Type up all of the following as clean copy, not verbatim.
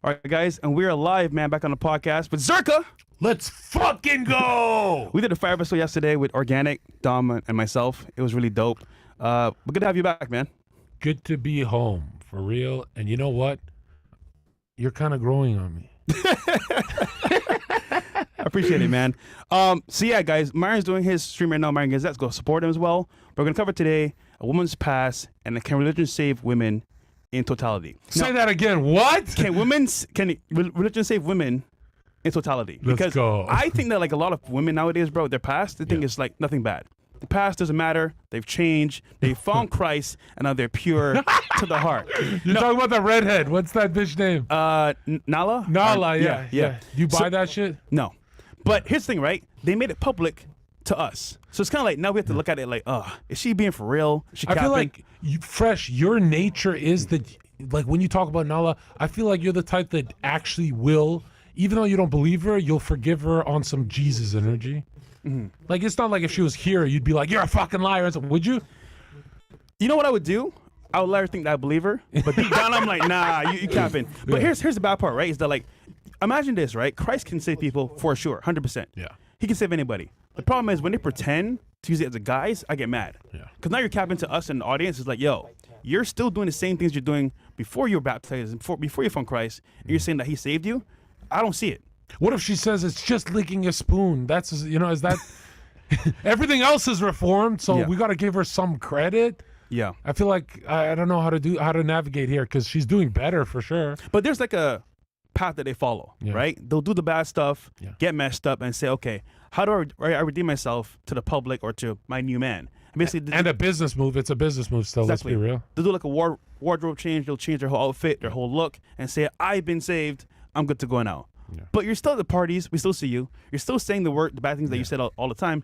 All right, guys, and we're live, man, back on the podcast with Zherka. Let's fucking go! We did a fire episode yesterday with Organic, Dom, and myself. It was really dope. We're good to have you back, man. Good to be home, for real. And you know what? You're kind of growing on me. I appreciate it, man. So yeah, guys, Myron's doing his stream right now. Myron Gazette's go support him as well. But we're gonna cover today a woman's past and can religion save women in totality. Say that again. What? Can religion save women in totality? Let's Because go. I think that like a lot of women nowadays, bro, their past, they think it's like nothing bad. The past doesn't matter. They've changed. They found Christ, and now they're pure to the heart. You're talking about the redhead. What's that bitch name? Nala? Nala, Or- yeah. Do you buy that shit? No. But here's the thing, right? They made it public to us. So it's kind of like now we have to look at it like, is she being for real? Is she I feel capping? like, Fresh, your nature is that, like when you talk about Nala, I feel like you're the type that actually will, even though you don't believe her, you'll forgive her on some Jesus energy. Mm-hmm. Like, it's not like if she was here, you'd be like, you're a fucking liar. Would you? You know what I would do? I would let her think that I believe her. But deep down, I'm like, nah, you capping. But here's the bad part, right? Is that like, imagine this, right? Christ can save people for sure, 100%. Yeah. He can save anybody. The problem is when they pretend to use it as a guise, I get mad. Yeah. Because now you're capping to us and the audience. It's like, yo, you're still doing the same things you're doing before you were baptized, before you found Christ, and you're saying that he saved you. I don't see it. What if she says it's just licking a spoon? That's, is that everything else is reformed, so we got to give her some credit. Yeah. I feel like I don't know how to navigate here because she's doing better for sure. But there's like a path that they follow, right? They'll do the bad stuff, get messed up, and say, okay, how do I redeem myself to the public or to my new man? And basically, And a business move. It's a business move still. Exactly. Let's be real. They'll do like a wardrobe change. They'll change their whole outfit, their whole look, and say, I've been saved. I'm good to go now. Yeah. But you're still at the parties. We still see you. You're still saying the bad things that you said all the time.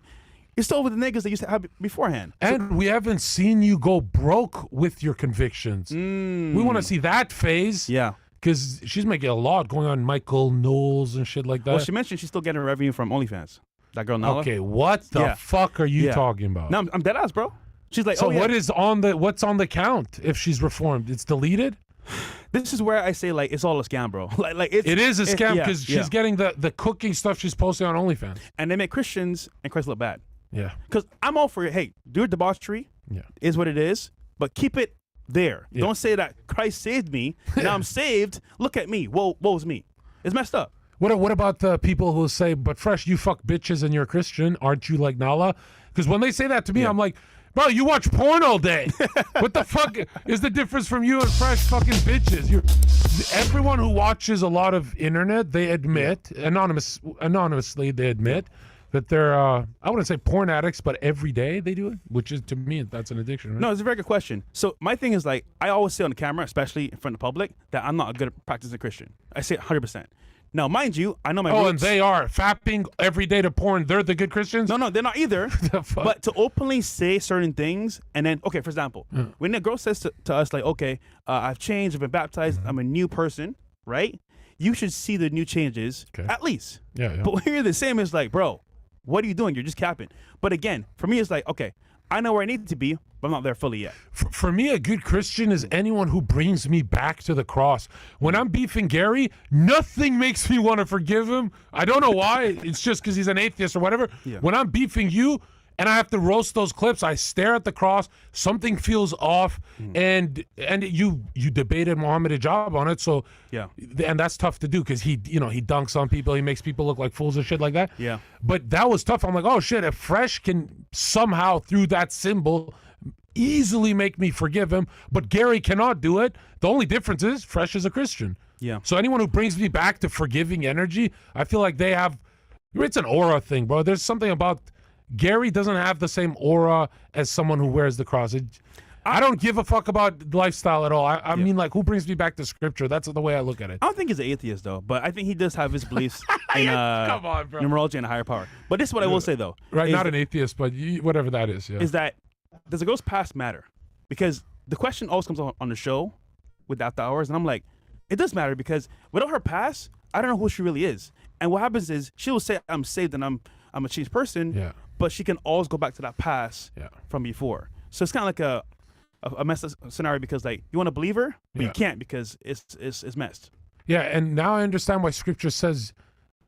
You're still with the niggas that you used to have beforehand. And we haven't seen you go broke with your convictions. We want to see that phase. Yeah. Because she's making a lot going on Michael Knowles and shit like that. Well, she mentioned she's still getting revenue from OnlyFans. That girl Nala. Okay, what the fuck are you talking about? No, I'm dead ass, bro. She's like, so what's on the count if she's reformed? It's deleted? This is where I say like it's all a scam, bro. It is a scam because she's getting the cooking stuff she's posting on OnlyFans. And they make Christians and Christ look bad. Yeah. Because I'm all for it. Hey, do a debauchery. Yeah. Is what it is. But keep it there. Yeah. Don't say that Christ saved me. Now I'm saved. Look at me. Woe's me. It's messed up. What about the people who say, but Fresh, you fuck bitches and you're a Christian. Aren't you like Nala? Because when they say that to me, I'm like, bro, you watch porn all day. What the fuck is the difference from you and Fresh fucking bitches? Everyone who watches a lot of internet, they admit, anonymously, they admit that they're, I wouldn't say porn addicts, but every day they do it, which is, to me, that's an addiction, right? No, it's a very good question. So my thing is like, I always say on the camera, especially in front of the public, that I'm not a good practicing Christian. I say it 100%. Now, mind you, I know my roots. And they are fapping every day to porn. They're the good Christians? No, they're not either. But to openly say certain things, and then, okay, for example, when a girl says to us, like, okay, I've changed, I've been baptized, I'm a new person, right? You should see the new changes, at least. Yeah. But when you're the same, it's like, bro, what are you doing? You're just capping. But again, for me, it's like, okay, I know where I need to be, but I'm not there fully yet. For me, a good Christian is anyone who brings me back to the cross. When I'm beefing Gary, nothing makes me want to forgive him. I don't know why. It's just because he's an atheist or whatever. Yeah. When I'm beefing you and I have to roast those clips, I stare at the cross. Something feels off, and you debated Muhammad Hijab on it. So and that's tough to do because he dunks on people. He makes people look like fools and shit like that. Yeah. But that was tough. I'm like, oh shit, if Fresh can somehow through that symbol easily make me forgive him, but Gary cannot do it. The only difference is Fresh is a Christian. Yeah. So anyone who brings me back to forgiving energy, I feel like they have. It's an aura thing, bro. There's something about Gary doesn't have the same aura as someone who wears the cross. I don't give a fuck about lifestyle at all. I mean, like, who brings me back to scripture? That's the way I look at it. I don't think he's an atheist, though, but I think he does have his beliefs in Come on, bro. numerology and a higher power. But this is what I will say, though. Right, not an atheist, but whatever that is. Yeah. Is that, does a girl's past matter? Because the question always comes on the show with After Hours, and I'm like, it does matter because without her past, I don't know who she really is. And what happens is she will say, I'm saved and I'm a changed person, but she can always go back to that past from before. So it's kind of like a messed up scenario because like you want to believe her, but you can't because it's messed. Yeah, and now I understand why Scripture says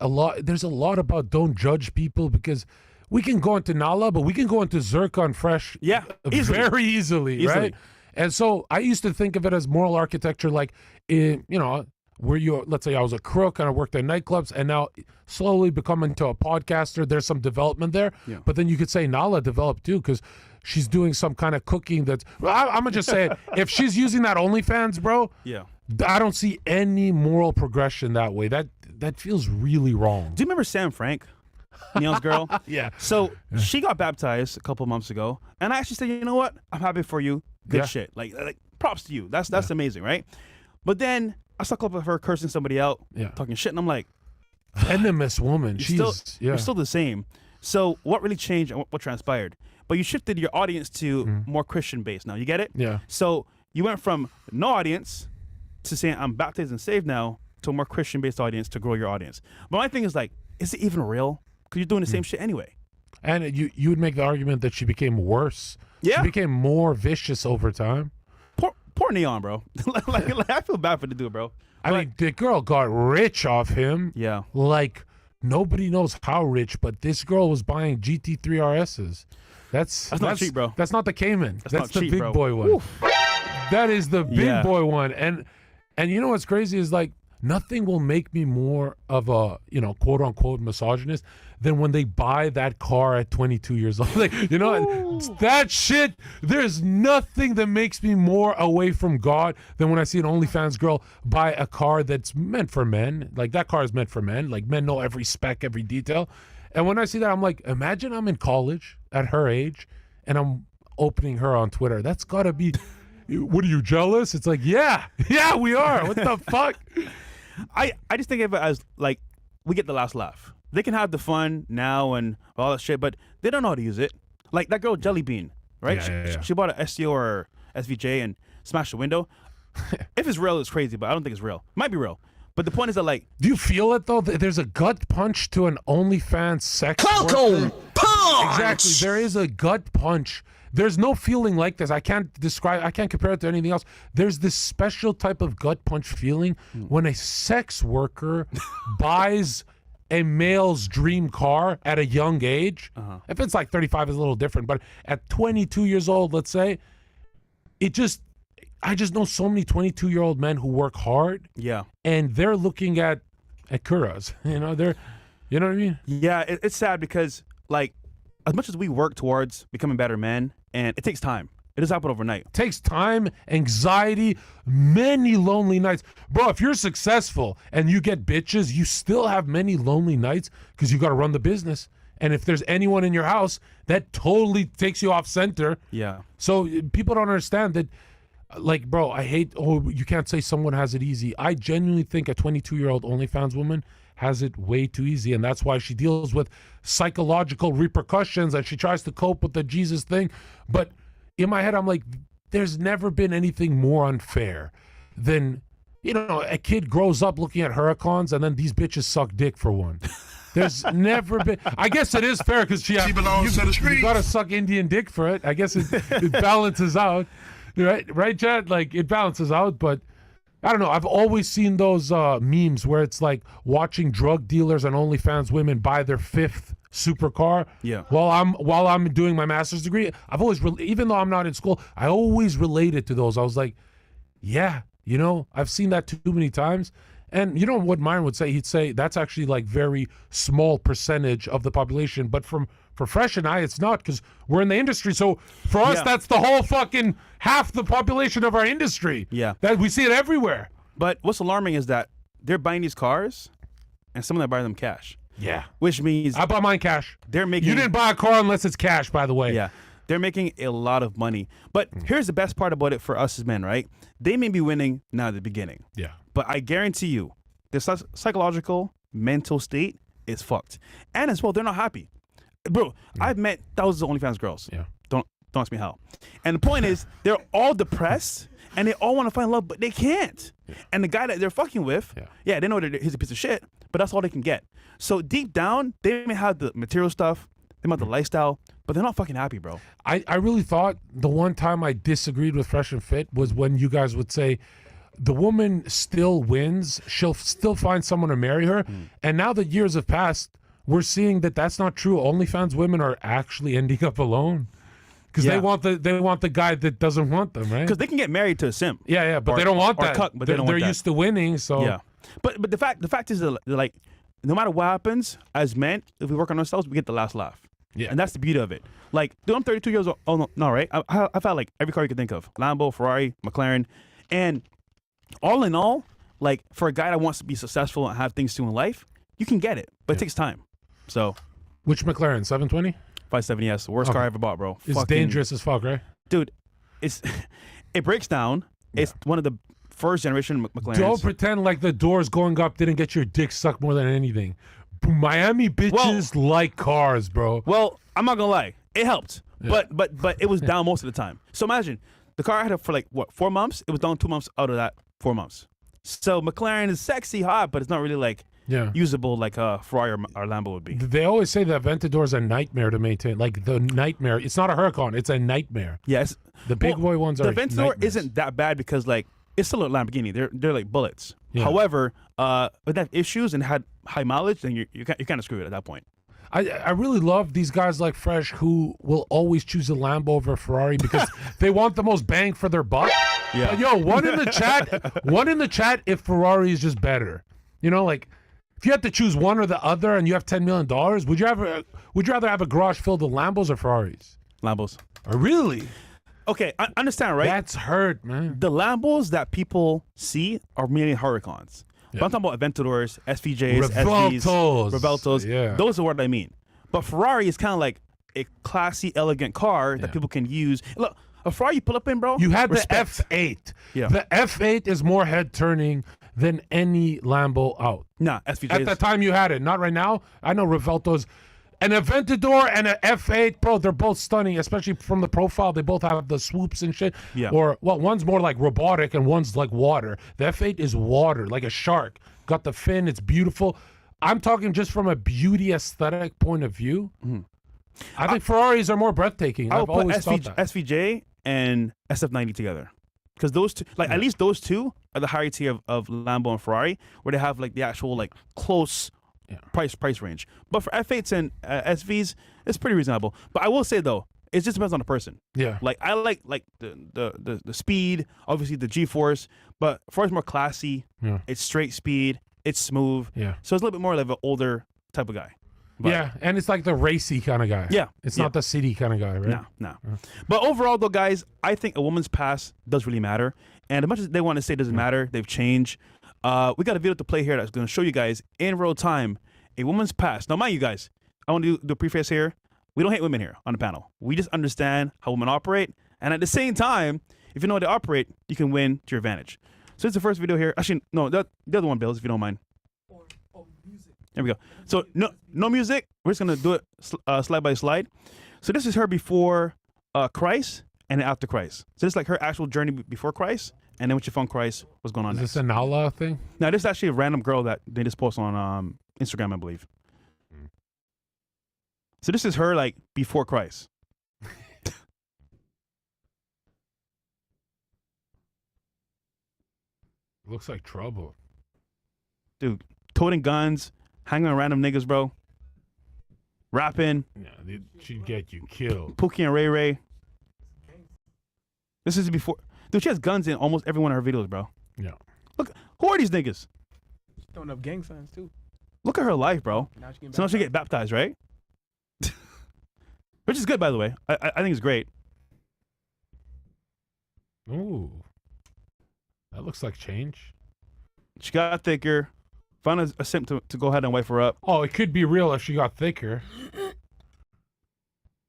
a lot. There's a lot about don't judge people, because we can go into Nala, but we can go into Zherka and Fresh very easily, right? And so I used to think of it as moral architecture, like, where let's say I was a crook and I worked at nightclubs, and now slowly becoming to a podcaster, there's some development there. Yeah. But then you could say Nala developed too, because she's doing some kind of cooking that's, I'm going to just say it. If she's using that OnlyFans, bro, I don't see any moral progression that way. That feels really wrong. Do you remember Sam Frank? Neil's girl? Yeah. So she got baptized a couple months ago, and I actually said, you know what? I'm happy for you. Good shit. Like props to you. That's amazing, right? But then I saw a clip of her cursing somebody out, talking shit, and I'm like, venomous woman. You're still the same. So what really changed and what transpired? But you shifted your audience to more Christian based now. You get it? Yeah. So you went from no audience to saying I'm baptized and saved now to a more Christian based audience to grow your audience. But my thing is like, is it even real? Because you're doing the same shit anyway. And you would make the argument that she became worse. Yeah. She became more vicious over time. Poor Neon, bro. like I feel bad for the dude, bro. I mean, the girl got rich off him. Yeah. Like, nobody knows how rich, but this girl was buying GT3 RSs. That's not cheap, bro. That's not the Cayman. That's the cheap, big bro. boy one. Oof. That is the big boy one. And you know what's crazy is, like, nothing will make me more of a, quote unquote misogynist than when they buy that car at 22 years old. Like, that shit, there's nothing that makes me more away from God than when I see an OnlyFans girl buy a car that's meant for men. Like, that car is meant for men. Like, men know every spec, every detail. And when I see that, I'm like, imagine I'm in college at her age and I'm opening her on Twitter. That's gotta be, what are you, jealous? It's like, yeah, we are. What the fuck? I just think of it as like, we get the last laugh. They can have the fun now and all that shit, but they don't know how to use it. Like that girl Jelly Bean, right? She bought an SEO or SVJ and smashed the window. If it's real, it's crazy, but I don't think it's real. Might be real. But the point is that, like, do you feel it though? There's a gut punch to an OnlyFans sex Coco punch. Exactly. There is a gut punch. There's no feeling like this. I can't compare it to anything else. There's this special type of gut punch feeling when a sex worker buys a male's dream car at a young age. If it's like 35, it's a little different. But at 22 years old, let's say, I just know so many 22-year-old men who work hard. Yeah. And they're looking at Kuras. You know what I mean? Yeah, it's sad because, like, as much as we work towards becoming better men, and it takes time. It doesn't happen overnight. It takes time, anxiety, many lonely nights. Bro, if you're successful and you get bitches, you still have many lonely nights because you got to run the business. And if there's anyone in your house, that totally takes you off center. Yeah. So people don't understand that. Like, bro, I hate, you can't say someone has it easy. I genuinely think a 22-year-old OnlyFans woman has it way too easy, and that's why she deals with psychological repercussions and she tries to cope with the Jesus thing. But in my head, I'm like, there's never been anything more unfair than, a kid grows up looking at Hurricanes and then these bitches suck dick for one. There's never been. I guess it is fair because she belongs to the streets. You got to suck Indian dick for it. I guess it balances out. Right, Chad? Like, it balances out, but I don't know. I've always seen those memes where it's like watching drug dealers and OnlyFans women buy their 5th supercar. Yeah. While I'm doing my master's degree, I've always, even though I'm not in school, I always related to those. I was like, yeah, I've seen that too many times. And you know what Myron would say? He'd say that's actually like very small percentage of the population. But for Fresh and I, it's not, because we're in the industry. So for us, that's the whole fucking half the population of our industry. Yeah. That we see it everywhere. But what's alarming is that they're buying these cars and some of them buy them cash. Yeah. Which means I bought mine cash. They're making. You didn't buy a car unless it's cash, by the way. Yeah. They're making a lot of money. But here's the best part about it for us as men, right? They may be winning now at the beginning. Yeah. But I guarantee you, their psychological, mental state is fucked. And as well, they're not happy. Bro, I've met thousands of OnlyFans girls. Yeah. Don't ask me how. And the point is, they're all depressed and they all want to find love, but they can't. Yeah. And the guy that they're fucking with, they know that he's a piece of shit, but that's all they can get. So deep down, they may have the material stuff, they might have the lifestyle, but they're not fucking happy, bro. I really thought the one time I disagreed with Fresh and Fit was when you guys would say, the woman still wins. She'll still find someone to marry her. And now that years have passed, we're seeing that that's not true. OnlyFans women are actually ending up alone because they want the guy that doesn't want them, right? Because they can get married to a simp. Yeah, but they don't want that. Cuck, but they're used to winning, so yeah. But the fact is that, like, no matter what happens, as men, if we work on ourselves, we get the last laugh. Yeah. And that's the beauty of it. Like, dude, I'm 32 years old. Oh, no, right? I've had, like, every car you could think of. Lambo, Ferrari, McLaren. And all in all, like, for a guy that wants to be successful and have things to in life, you can get it. But it takes time. So. Which McLaren? 720? 570, yes. The worst car I ever bought, bro. It's dangerous as fuck, right? Dude, it breaks down. Yeah. It's one of the first generation McLarens. Don't pretend like the doors going up didn't get your dick sucked more than anything. Miami bitches like cars, bro. Well, I'm not gonna lie, it helped, but it was down most of the time. So imagine the car I had it for like what 4 months. It was down 2 months out of that 4 months. So McLaren is sexy, hot, but it's not really like usable like a Ferrari or Lambo would be. They always say the Aventador is a nightmare to maintain. Like the nightmare, it's not a Huracan, it's a nightmare. Yes, the big boy ones are. The Aventador isn't that bad because like it's still a Lamborghini. They're like bullets. Yeah. However, if they have issues and had high mileage, then you kind of screw it at that point. I really love these guys like Fresh who will always choose a Lambo over a Ferrari because they want the most bang for their buck. Yeah. But yo, one in the chat if Ferrari is just better. You know, like if you had to choose one or the other and you have $10 million, would you rather have a garage filled with Lambos or Ferraris? Lambos. Oh, really? Okay, I understand, right? That's hurt, man. The Lambos that people see are mainly Huracans. Yeah. But I'm talking about Aventadors, SVJs, SVs, Reveltos. Yeah. Those are what I mean. But Ferrari is kind of like a classy, elegant car that people can use. Look, a Ferrari you pull up in, bro. You had the F8. Yeah. The F8 is more head turning than any Lambo out. Nah, SVJs. At the time you had it. Not right now. I know Reveltos. An Aventador and an F8, bro, they're both stunning, especially from the profile. They both have the swoops and shit. Yeah. Or, well, one's more like robotic and one's like water. The F8 is water, like a shark. Got the fin. It's beautiful. I'm talking just from a beauty aesthetic point of view. Mm-hmm. I think Ferraris are more breathtaking. I've always thought that. SVJ and SF90 together. Because those two, like at least those two are the higher tier of Lambo and Ferrari, where they have like the actual like close price range. But for F8s and SVs, it's pretty reasonable. But I will say though, it just depends on the person. Yeah. Like I like the speed, obviously the G-force, but Ferrari's more classy. Yeah. It's straight speed. It's smooth. Yeah. So it's a little bit more like an older type of guy. But, yeah, and it's like the racy kind of guy. Yeah. It's not the city kind of guy, right? No. But overall though, guys, I think a woman's past does really matter. And as much as they want to say it doesn't matter, they've changed. We got a video to play here that's going to show you guys in real time a woman's past. Now, mind you guys, I want to do a preface here. We don't hate women here on the panel. We just understand how women operate. And at the same time, if you know how they operate, you can win to your advantage. So this is the first video here. Actually, no, the other one, Bills, if you don't mind. Music. There we go. So no music. We're just going to do it slide by slide. So this is her before Christ and after Christ. So this is like her actual journey before Christ. And then when she found Christ, what's going on next. Is this an Allah thing? No, this is actually a random girl that they just post on Instagram, I believe. So this is her like before Christ. Looks like trouble. Dude, toting guns, hanging on random niggas, bro. Rapping. Yeah, she'd get you killed. Pookie and Ray Ray. This is before. Dude, she has guns in almost every one of her videos, bro. Yeah. Look, who are these niggas? She's throwing up gang signs, too. Look at her life, bro. So now she get baptized, right? Which is good, by the way. I think it's great. Ooh. That looks like change. She got thicker. Found a simp to go ahead and wipe her up. Oh, it could be real if she got thicker.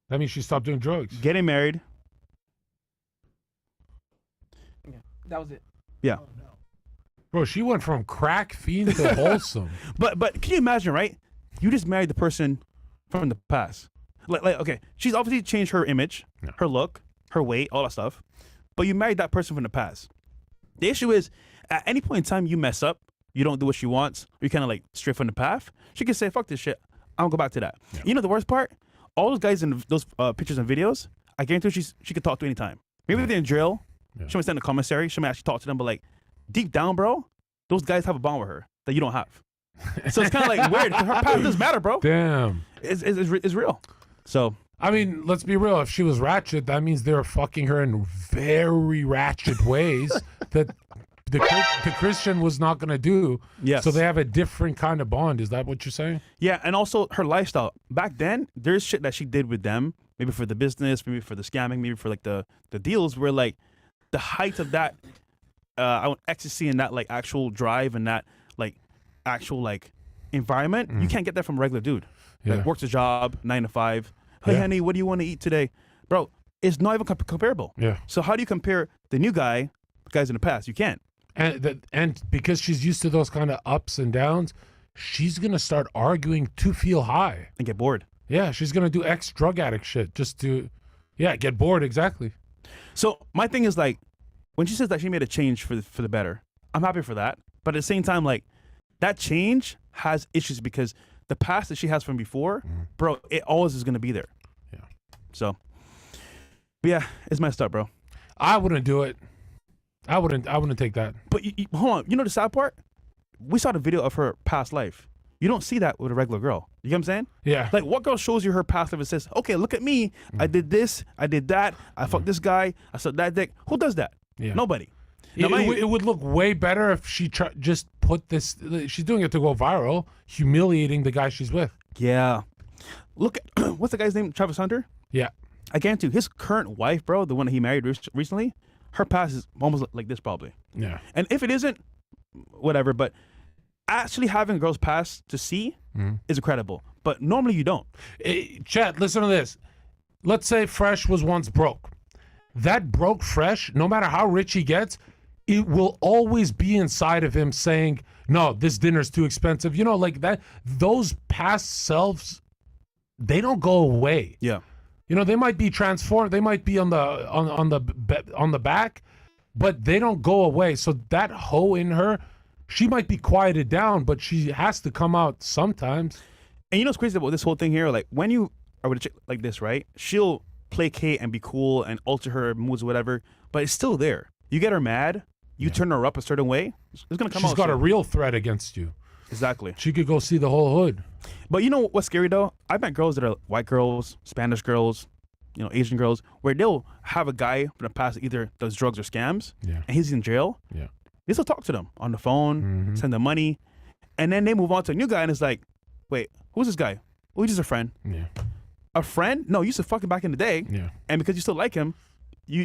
That means she stopped doing drugs. Getting married. Yeah, that was it. Yeah. Oh, no. Bro, she went from crack fiend to wholesome. But can you imagine, right? You just married the person from the past. Like okay, she's obviously changed her image, her look, her weight, all that stuff. But you married that person from the past. The issue is, at any point in time you mess up, you don't do what she wants, or you kind of like stray from the path, she can say, fuck this shit, I don't go back to that. Yeah. You know the worst part? All those guys in those pictures and videos, I guarantee she could talk to anytime. Maybe if they're in jail, she might stand in the commissary, she might actually talk to them, but like, deep down, bro, those guys have a bond with her that you don't have. So it's kind of like weird. Her past doesn't matter, bro. Damn. It's real. So I mean, let's be real. If she was ratchet, that means they're fucking her in very ratchet ways that the Christian was not going to do. Yes. So they have a different kind of bond. Is that what you're saying? yeah, and also her lifestyle. Back then, there's shit that she did with them, maybe for the business, maybe for the scamming, maybe for like the deals, where like the height of that ecstasy and that like actual drive and that like actual like environment, you can't get that from a regular dude. Yeah. Like works a job, 9 to 5. Hey, Yeah. honey, what do you want to eat today? Bro, it's not even comparable. Yeah. So how do you compare the new guy, guys in the past? You can't. And because she's used to those kind of ups and downs, she's going to start arguing to feel high. And get bored. Yeah, she's going to do ex-drug addict shit just to, get bored, exactly. So my thing is like, when she says that she made a change for the better, I'm happy for that. But at the same time, like, that change has issues because the past that she has from before, bro, it always is going to be there. Yeah. So, but yeah, it's messed up, bro. I wouldn't do it. I wouldn't take that. But hold on, you know the sad part? We saw the video of her past life. You don't see that with a regular girl. You get what I'm saying? Yeah. Like, what girl shows you her past life and says, okay, look at me. I did this. I did that. I fucked this guy. I sucked that dick. Who does that? Yeah. Nobody. Now, It would look way better if she just put this. She's doing it to go viral, humiliating the guy she's with. Yeah. Look at, what's the guy's name? Travis Hunter? Yeah. I guarantee you, his current wife, bro, the one that he married recently, her past is almost like this probably. Yeah. And if it isn't, whatever, but actually having a girl's past to see is incredible. But normally you don't. Chat, listen to this. Let's say Fresh was once broke. That broke Fresh, no matter how rich he gets, it will always be inside of him saying, no, this dinner's too expensive. You know, like that, those past selves, they don't go away. Yeah. You know, they might be transformed, they might be on the back, but they don't go away. So that hoe in her, she might be quieted down, but she has to come out sometimes. And you know what's crazy about this whole thing here? Like, when you are with a chick like this, right? She'll placate and be cool and alter her moods or whatever, but it's still there. You get her mad, you turn her up a certain way, it's going to come out. She's got a soon. real threat against you. Exactly. She could go see the whole hood. But you know what's scary though? I've met girls that are white girls, Spanish girls, you know, Asian girls, where they'll have a guy from the past that either does drugs or scams, Yeah. and he's in jail. Yeah. They still talk to them on the phone, send them money, and then they move on to a new guy, and it's like, wait, who's this guy? Oh, he's just a friend. Yeah. A friend? No, you used to fuck him back in the day, Yeah. and because you still like him, you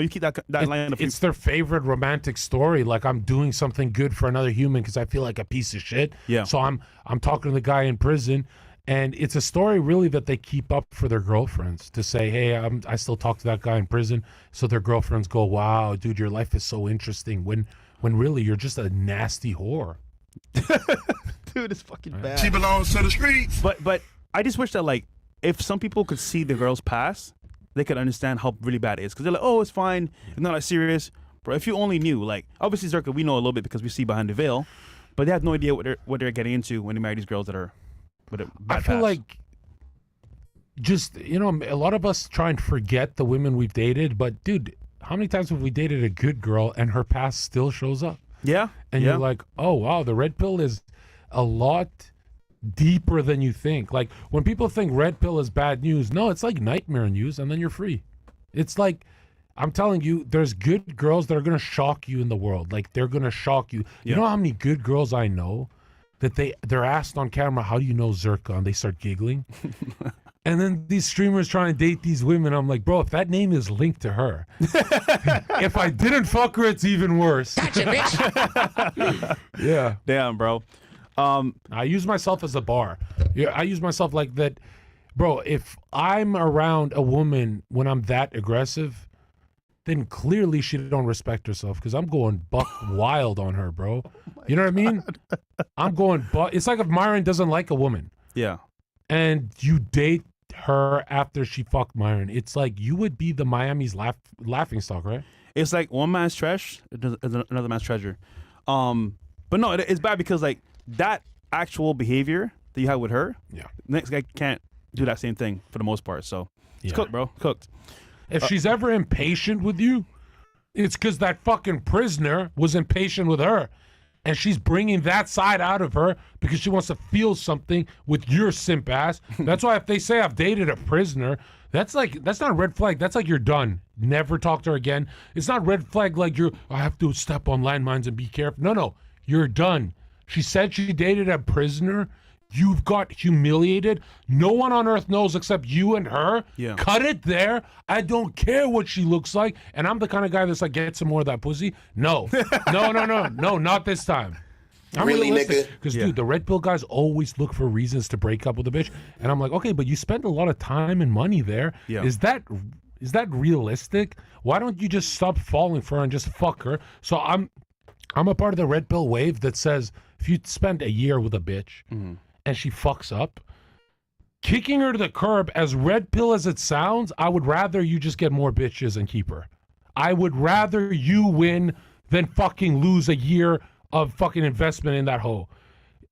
keep that line of. It's their favorite romantic story. Like, I'm doing something good for another human because I feel like a piece of shit. Yeah. So I'm talking to the guy in prison, and it's a story really that they keep up for their girlfriends to say, hey, I still talk to that guy in prison. So their girlfriends go, wow, dude, your life is so interesting. When really you're just a nasty whore. Dude, it's fucking bad. She belongs to the streets. But I just wish that, like, if some people could see the girl's past, they could understand how really bad it is. Because they're like, oh, it's fine. It's not that serious. Bro, if you only knew, like, obviously, Zherka, we know a little bit because we see behind the veil, but they have no idea what they're getting into when they marry these girls that are with a bad I feel past. like just, you know, a lot of us try and forget the women we've dated, but dude, how many times have we dated a good girl and her past still shows up? Yeah. And yeah. you're like, oh, wow, the red pill is a lot deeper than you think. Like, when people think red pill is bad news, no, it's like nightmare news, and then you're free. It's like, I'm telling you, there's good girls that are going to shock you in the world. Like, they're going to shock you. Yeah. You know how many good girls I know that they're asked on camera, how do you know Zherka? And they start giggling. And then these streamers try and date these women. I'm like, bro, if that name is linked to her, if I didn't fuck her, it's even worse. Gotcha, bitch. Yeah. Damn, bro. I use myself as a bar. Yeah, I use myself like that. Bro, if I'm around a woman when I'm that aggressive, then clearly she don't respect herself because I'm going buck wild on her, bro. You know what I mean? I'm going buck. It's like if Myron doesn't like a woman Yeah. and you date her after she fucked Myron. It's like you would be the Miami's laughing stock, right? It's like one man's trash is another man's treasure. But no, it's bad because, like, that actual behavior that you had with her, Yeah. the next guy can't do that same thing for the most part. So it's Yeah. cooked, bro. Cooked. If she's ever impatient with you, It's because that fucking prisoner was impatient with her. And she's bringing that side out of her because she wants to feel something with your simp ass. That's why if they say I've dated a prisoner, that's not a red flag. That's like you're done. Never talk to her again. It's not red flag like I have to step on landmines and be careful. No, you're done. She said she dated a prisoner. You've got humiliated. No one on earth knows except you and her. Yeah. Cut it there. I don't care what she looks like. And I'm the kind of guy that's like, get some more of that pussy. No, not this time. I'm Really, realistic. nigga? Because, dude, the red pill guys always look for reasons to break up with a bitch. And I'm like, okay, but you spend a lot of time and money there. Yeah. Is that realistic? Why don't you just stop falling for her and just fuck her? So I'm a part of the red pill wave that says if you spend a year with a bitch and she fucks up, kicking her to the curb, as red pill as it sounds, I would rather you just get more bitches and keep her. I would rather you win than fucking lose a year of fucking investment in that hoe.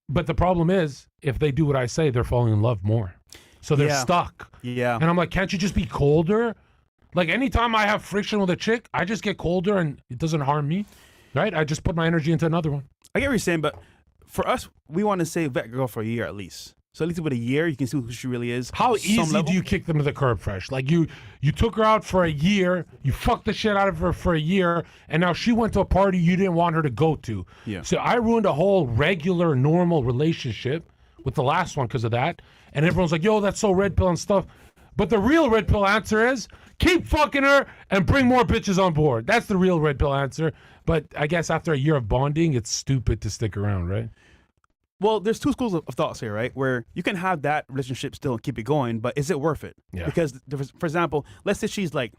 But the problem is, if they do what I say, they're falling in love more. So they're stuck. Yeah. And I'm like, can't you just be colder? Like, anytime I have friction with a chick, I just get colder and it doesn't harm me, right? I just put my energy into another one. I get what you're saying, but for us, we want to say vet girl for a year at least. So at least with a year, you can see who she really is. How some easy level. do you kick them to the curb, Fresh? Like, you took her out for a year, you fucked the shit out of her for a year, and now she went to a party you didn't want her to go to. Yeah. So I ruined a whole regular, normal relationship with the last one because of that. And everyone's like, yo, that's so red pill and stuff. But the real red pill answer is keep fucking her and bring more bitches on board. That's the real red pill answer. But I guess after a year of bonding, it's stupid to stick around, right? Well, there's two schools of thoughts here, right? Where you can have that relationship still and keep it going, but is it worth it? Yeah. Because, for example, let's say she's like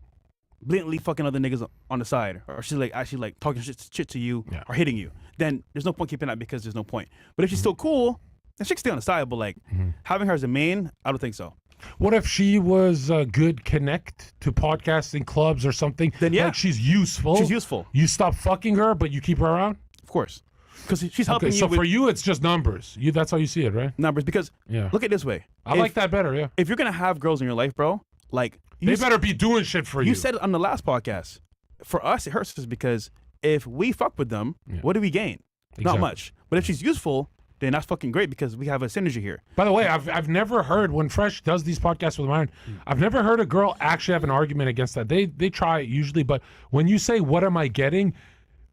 blatantly fucking other niggas on the side, or she's like actually like talking shit to you or hitting you. Then there's no point keeping that because there's no point. But if she's still cool, then she can stay on the side. But like having her as a main, I don't think so. What if she was a good connect to podcasting clubs or something? Then yeah. Like she's useful. She's useful. You stop fucking her, but you keep her around? Of course. Because she's helping Okay, you so with for you, it's just numbers. That's how you see it, right? numbers. Because look at it this way. I like that better, yeah. If you're going to have girls in your life, bro, like They better be doing shit for you. You said it on the last podcast. For us, it hurts us because if we fuck with them, what do we gain? Not Exactly. much. But if she's useful, then that's fucking great because we have a synergy here. By the way, I've never heard, when Fresh does these podcasts with mine, I've never heard a girl actually have an argument against that. They try usually, but when you say, what am I getting?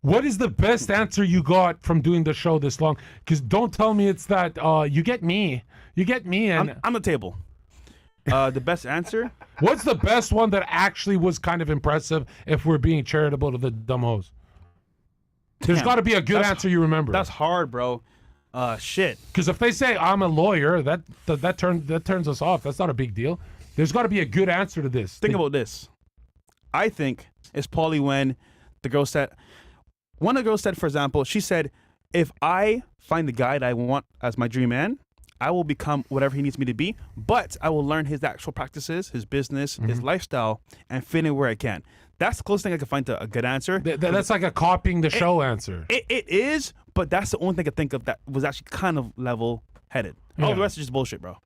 What is the best answer you got from doing the show this long? Because don't tell me it's that you get me. You get me. And I'm the table. The best answer? What's the best one that actually was kind of impressive if we're being charitable to the dumb hoes? There's got to be a good answer you remember. That's hard, bro. Shit. Because if they say I'm a lawyer, that turns us off. That's not a big deal. There's got to be a good answer to this. Think about this. I think it's probably when the girl said, one of the girls said, for example, she said, if I find the guy that I want as my dream man, I will become whatever he needs me to be, but I will learn his actual practices, his business, his lifestyle, and fit in where I can. That's the closest thing I can find to a good answer. That's like a copying the show answer. It is, but that's the only thing I could think of that was actually kind of level-headed. All the rest is just bullshit, bro.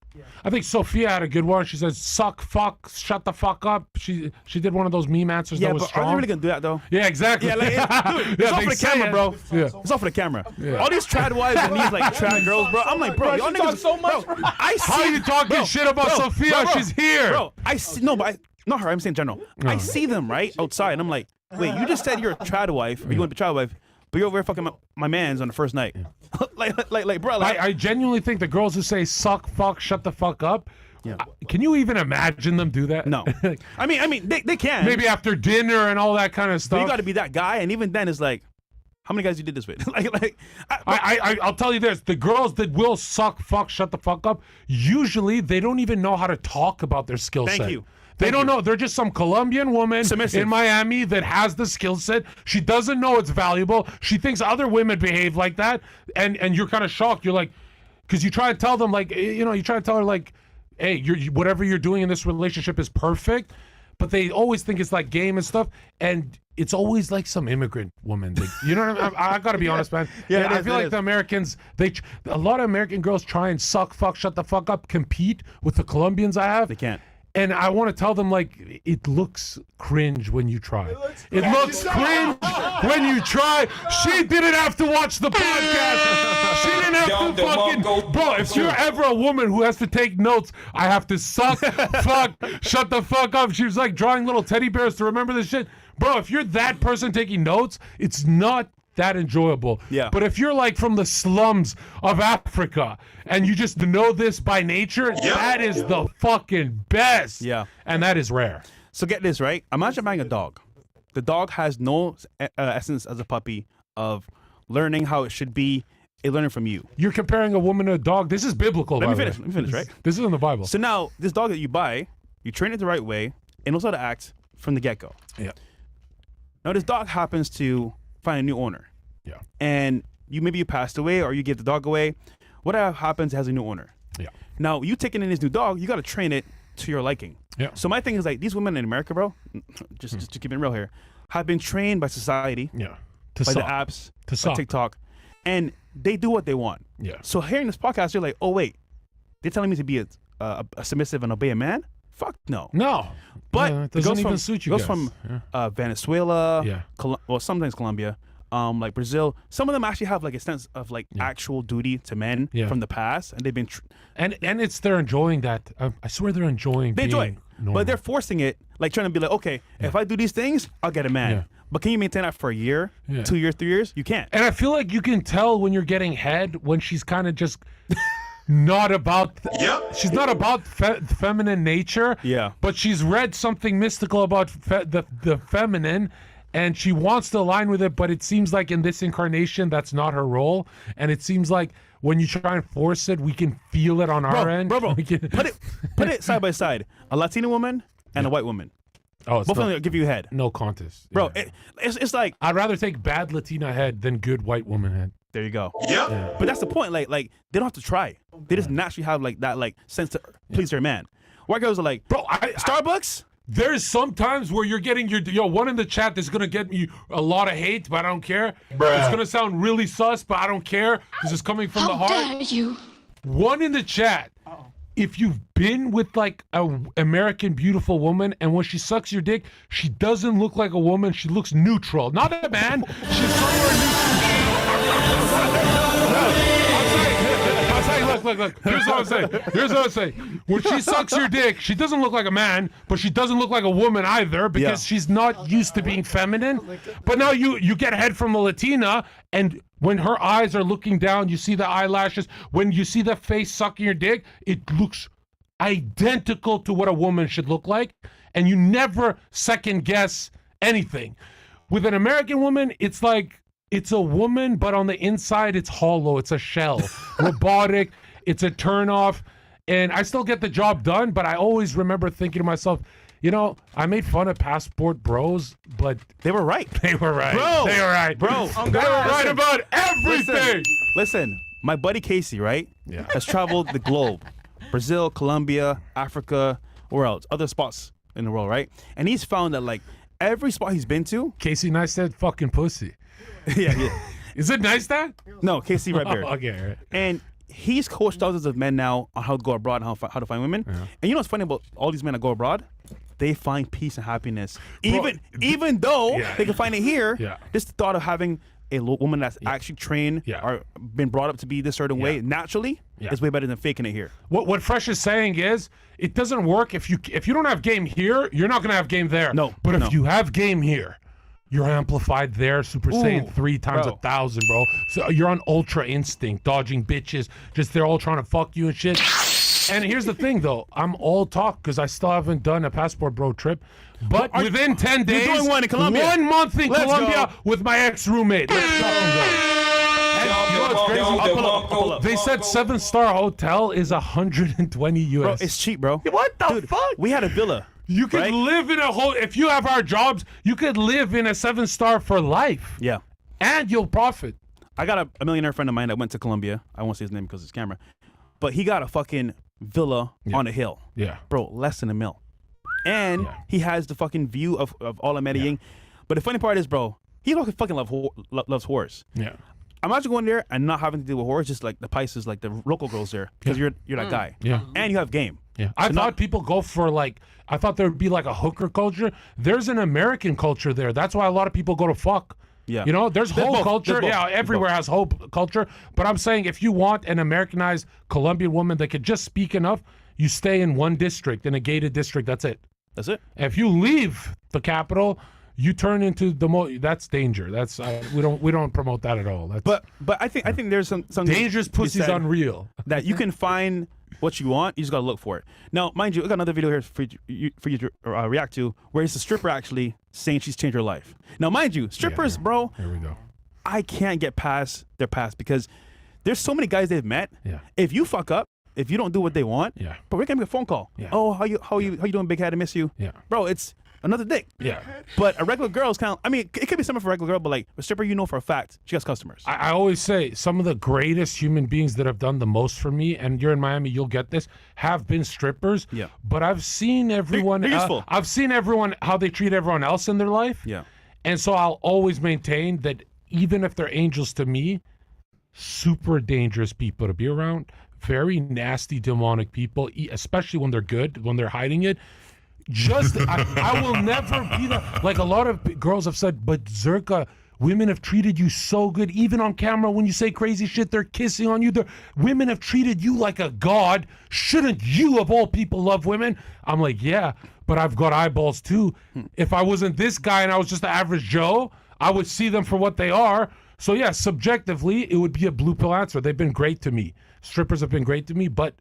I think Sophia had a good one. She says, suck, fuck, shut the fuck up. She did one of those meme answers that was but strong. are they really going to do that, though? Yeah, exactly. Yeah, like, dude, it's all for the camera, bro. Yeah. It's all for the camera. All these trad wives and these like trad girls, bro. I'm like, bro, y'all she talks niggas so much. Bro, I see. How are you talking shit about Sophia? She's here. Bro, I see. No, but not her. I'm saying in general. I see them right outside, and I'm like, wait, you just said you're a trad wife, or you want to be a trad wife, but you're over here fucking my man's on the first night. like, bro. Like, I genuinely think the girls who say suck, fuck, shut the fuck up. Can you even imagine them do that? no. I mean, they can. Maybe after dinner and all that kind of But stuff. you got to be that guy, and even then, it's like, how many guys you did this with? I'll tell you this: the girls that will suck, fuck, shut the fuck up. Usually, they don't even know how to talk about their skill set. Thank you. They don't know. They're just some Colombian woman Submissive. in Miami that has the skill set. She doesn't know it's valuable. She thinks other women behave like that, and you're kind of shocked. You're like, because you try to tell them like, you try to tell her like, hey, whatever you're doing in this relationship is perfect, but they always think it's like game and stuff, and it's always like some immigrant woman. Like, you know what I mean? I got to be honest, man. Yeah, I feel like the Americans, a lot of American girls try and suck, fuck, shut the fuck up, compete with the Colombians I have. They can't. And I want to tell them, like, it looks cringe when you try. It looks cringe when you try. She didn't have to watch the podcast. She didn't have to fucking... Bro, if you're ever a woman who has to take notes, I have to suck, fuck, shut the fuck up. She was like drawing little teddy bears to remember this shit. Bro, if you're that person taking notes, it's not that enjoyable. Yeah. But if you're like from the slums of Africa and you just know this by nature, that is the fucking best. Yeah. And that is rare. So get this, right? Imagine buying a dog. The dog has no essence as a puppy of learning how it should be. It learning from you. You're comparing a woman to a dog. This is biblical. Let me finish, right? This is in the Bible. So now, this dog that you buy, you train it the right way, it knows how to act from the get-go. Yeah. Now, this dog happens to find a new owner. Yeah. And maybe you passed away or you give the dog away. Whatever happens, it has a new owner. Yeah. Now, you taking in this new dog, you got to train it to your liking. Yeah. So my thing is like, these women in America, bro, just to keep it real here, have been trained by society, Yeah. by the apps, To by suck. TikTok, and they do what they want. Yeah. So hearing this podcast, you're like, oh wait, they're telling me to be a submissive and obey a man? Fuck no. No. But it it doesn't goes even from, suit you goes guys. from Yeah. Venezuela, Yeah. well, sometimes Colombia, like Brazil. Some of them actually have like a sense of like actual duty to men Yeah. from the past, and they've been. And it's they're enjoying that. I swear they're enjoying. They enjoy being it, normal. but they're forcing it, like trying to be like, okay, if I do these things, I'll get a man. Yeah. But can you maintain that for a year, Yeah. 2 years, 3 years? You can't. And I feel like you can tell when you're getting head when she's kind of just not about. She's not about feminine nature. Yeah. But she's read something mystical about the feminine, and she wants to align with it. But it seems like in this incarnation, that's not her role. And it seems like when you try and force it, we can feel it on our end. Bro, We can- put it side by side. A Latina woman and a white woman. Oh, it's Both of not- them will give you head. no contest, Bro, Yeah. it's like, I'd rather take bad Latina head than good white woman head. there you go. Yeah. But that's the point. Like they don't have to try. They just naturally have like that like sense to please their man. White girls are like, Bro, Starbucks? There's some times where you're getting one in the chat that's gonna get me a lot of hate, but I don't care. It's gonna sound really sus, but I don't care because it's coming from the heart. How dare you? One in the chat. If you've been with like a American beautiful woman and when she sucks your dick, she doesn't look like a woman. She looks neutral, not a man. She's somewhere neutral. Look. Here's what I'm saying. When she sucks your dick, she doesn't look like a man, but she doesn't look like a woman either because she's not used to being feminine. But now you get head from a Latina, and when her eyes are looking down, you see the eyelashes. When you see the face sucking your dick, it looks identical to what a woman should look like, and you never second guess anything. With an American woman, it's like it's a woman, but on the inside, it's hollow. It's a shell, robotic. It's a turnoff, and I still get the job done. But I always remember thinking to myself, you know, I made fun of passport bros, but They were right. they were right. Bro. They were right, Bro. They were right about everything. Listen, my buddy Casey, right? Yeah. Has traveled the globe. Brazil, Colombia, Africa, where else? Other spots in the world, right? And he's found that like every spot he's been to, Casey Neistat, fucking pussy. yeah. Is it Neistat? No, Casey Redbeard. Okay, all right. And he's coached thousands of men now on how to go abroad and how to find women. And you know what's funny about all these men that go abroad? They find peace and happiness. Even though they can find it here, just the thought of having a woman that's actually trained or been brought up to be this certain way naturally is way better than faking it here. What Fresh is saying is it doesn't work if you don't have game here, you're not gonna have game there. No, But no. if you have game here, you're amplified there, Super Saiyan 3 times bro. 1,000, bro. So you're on Ultra Instinct, dodging bitches, just they're all trying to fuck you and shit. And here's the thing, though. I'm all talk because I still haven't done a passport bro trip. But within 10 days, doing one in Colombia. 1 month in Let's Colombia go. with my ex-roommate. Let's fucking go. And you know what's crazy? I'll pull up. They said 7-star hotel is 120 US. Bro, it's cheap, bro. What the Dude, fuck? we had a villa. You could right? live in a whole. If you have our jobs, you could live in a 7-star for life, Yeah. and you'll profit. I got a millionaire friend of mine that went to Colombia. I won't say his name because it's camera. But he got a fucking villa on a hill. Yeah. Bro, less than $1 million. And he has the fucking view of all of Medellin. But the funny part is, bro, he fucking loves horrors. Yeah. Imagine going there and not having to deal with horrors, just like the Pisces, like the local girls there, because you're that guy. Yeah. And you have game. Yeah, I thought people go for like, I thought there would be like a hooker culture. There's an American culture there. That's why a lot of people go to fuck. Yeah. You know, there's hoe culture. both. Yeah, everywhere has hoe culture. But I'm saying if you want an Americanized Colombian woman that could just speak enough, you stay in one district, in a gated district. That's it. That's it. If you leave the capital, you turn into that's danger. That's we don't promote that at all. That's, But I think there's some dangerous pussy's unreal. that you can find what you want. You just gotta look for it. Now, mind you, I got another video here for you to react to, where it's a stripper actually saying she's changed her life. Now, mind you, strippers, bro. Here we go. I can't get past their past because there's so many guys they've met. Yeah. If you fuck up, if you don't do what they want, Yeah. but we're gonna make a phone call. Yeah. Oh, how you doing, big head? I miss you. Yeah. Bro, it's another dick. Yeah. But a regular girl is kind of, I mean, it could be something for a regular girl, but like a stripper, you know for a fact, she has customers. I always say some of the greatest human beings that have done the most for me, and you're in Miami, you'll get this, have been strippers. Yeah. But I've seen everyone. They're useful. I've seen everyone how they treat everyone else in their life. Yeah. And so I'll always maintain that even if they're angels to me, super dangerous people to be around. Very nasty, demonic people, especially when they're good, when they're hiding it. Just, I will never be that. Like a lot of girls have said, but Zherka, women have treated you so good. Even on camera, when you say crazy shit, they're kissing on you. Women have treated you like a god. Shouldn't you, of all people, love women? I'm like, yeah, but I've got eyeballs too. If I wasn't this guy and I was just the average Joe, I would see them for what they are. So yeah, subjectively, it would be a blue pill answer. They've been great to me. Strippers have been great to me, but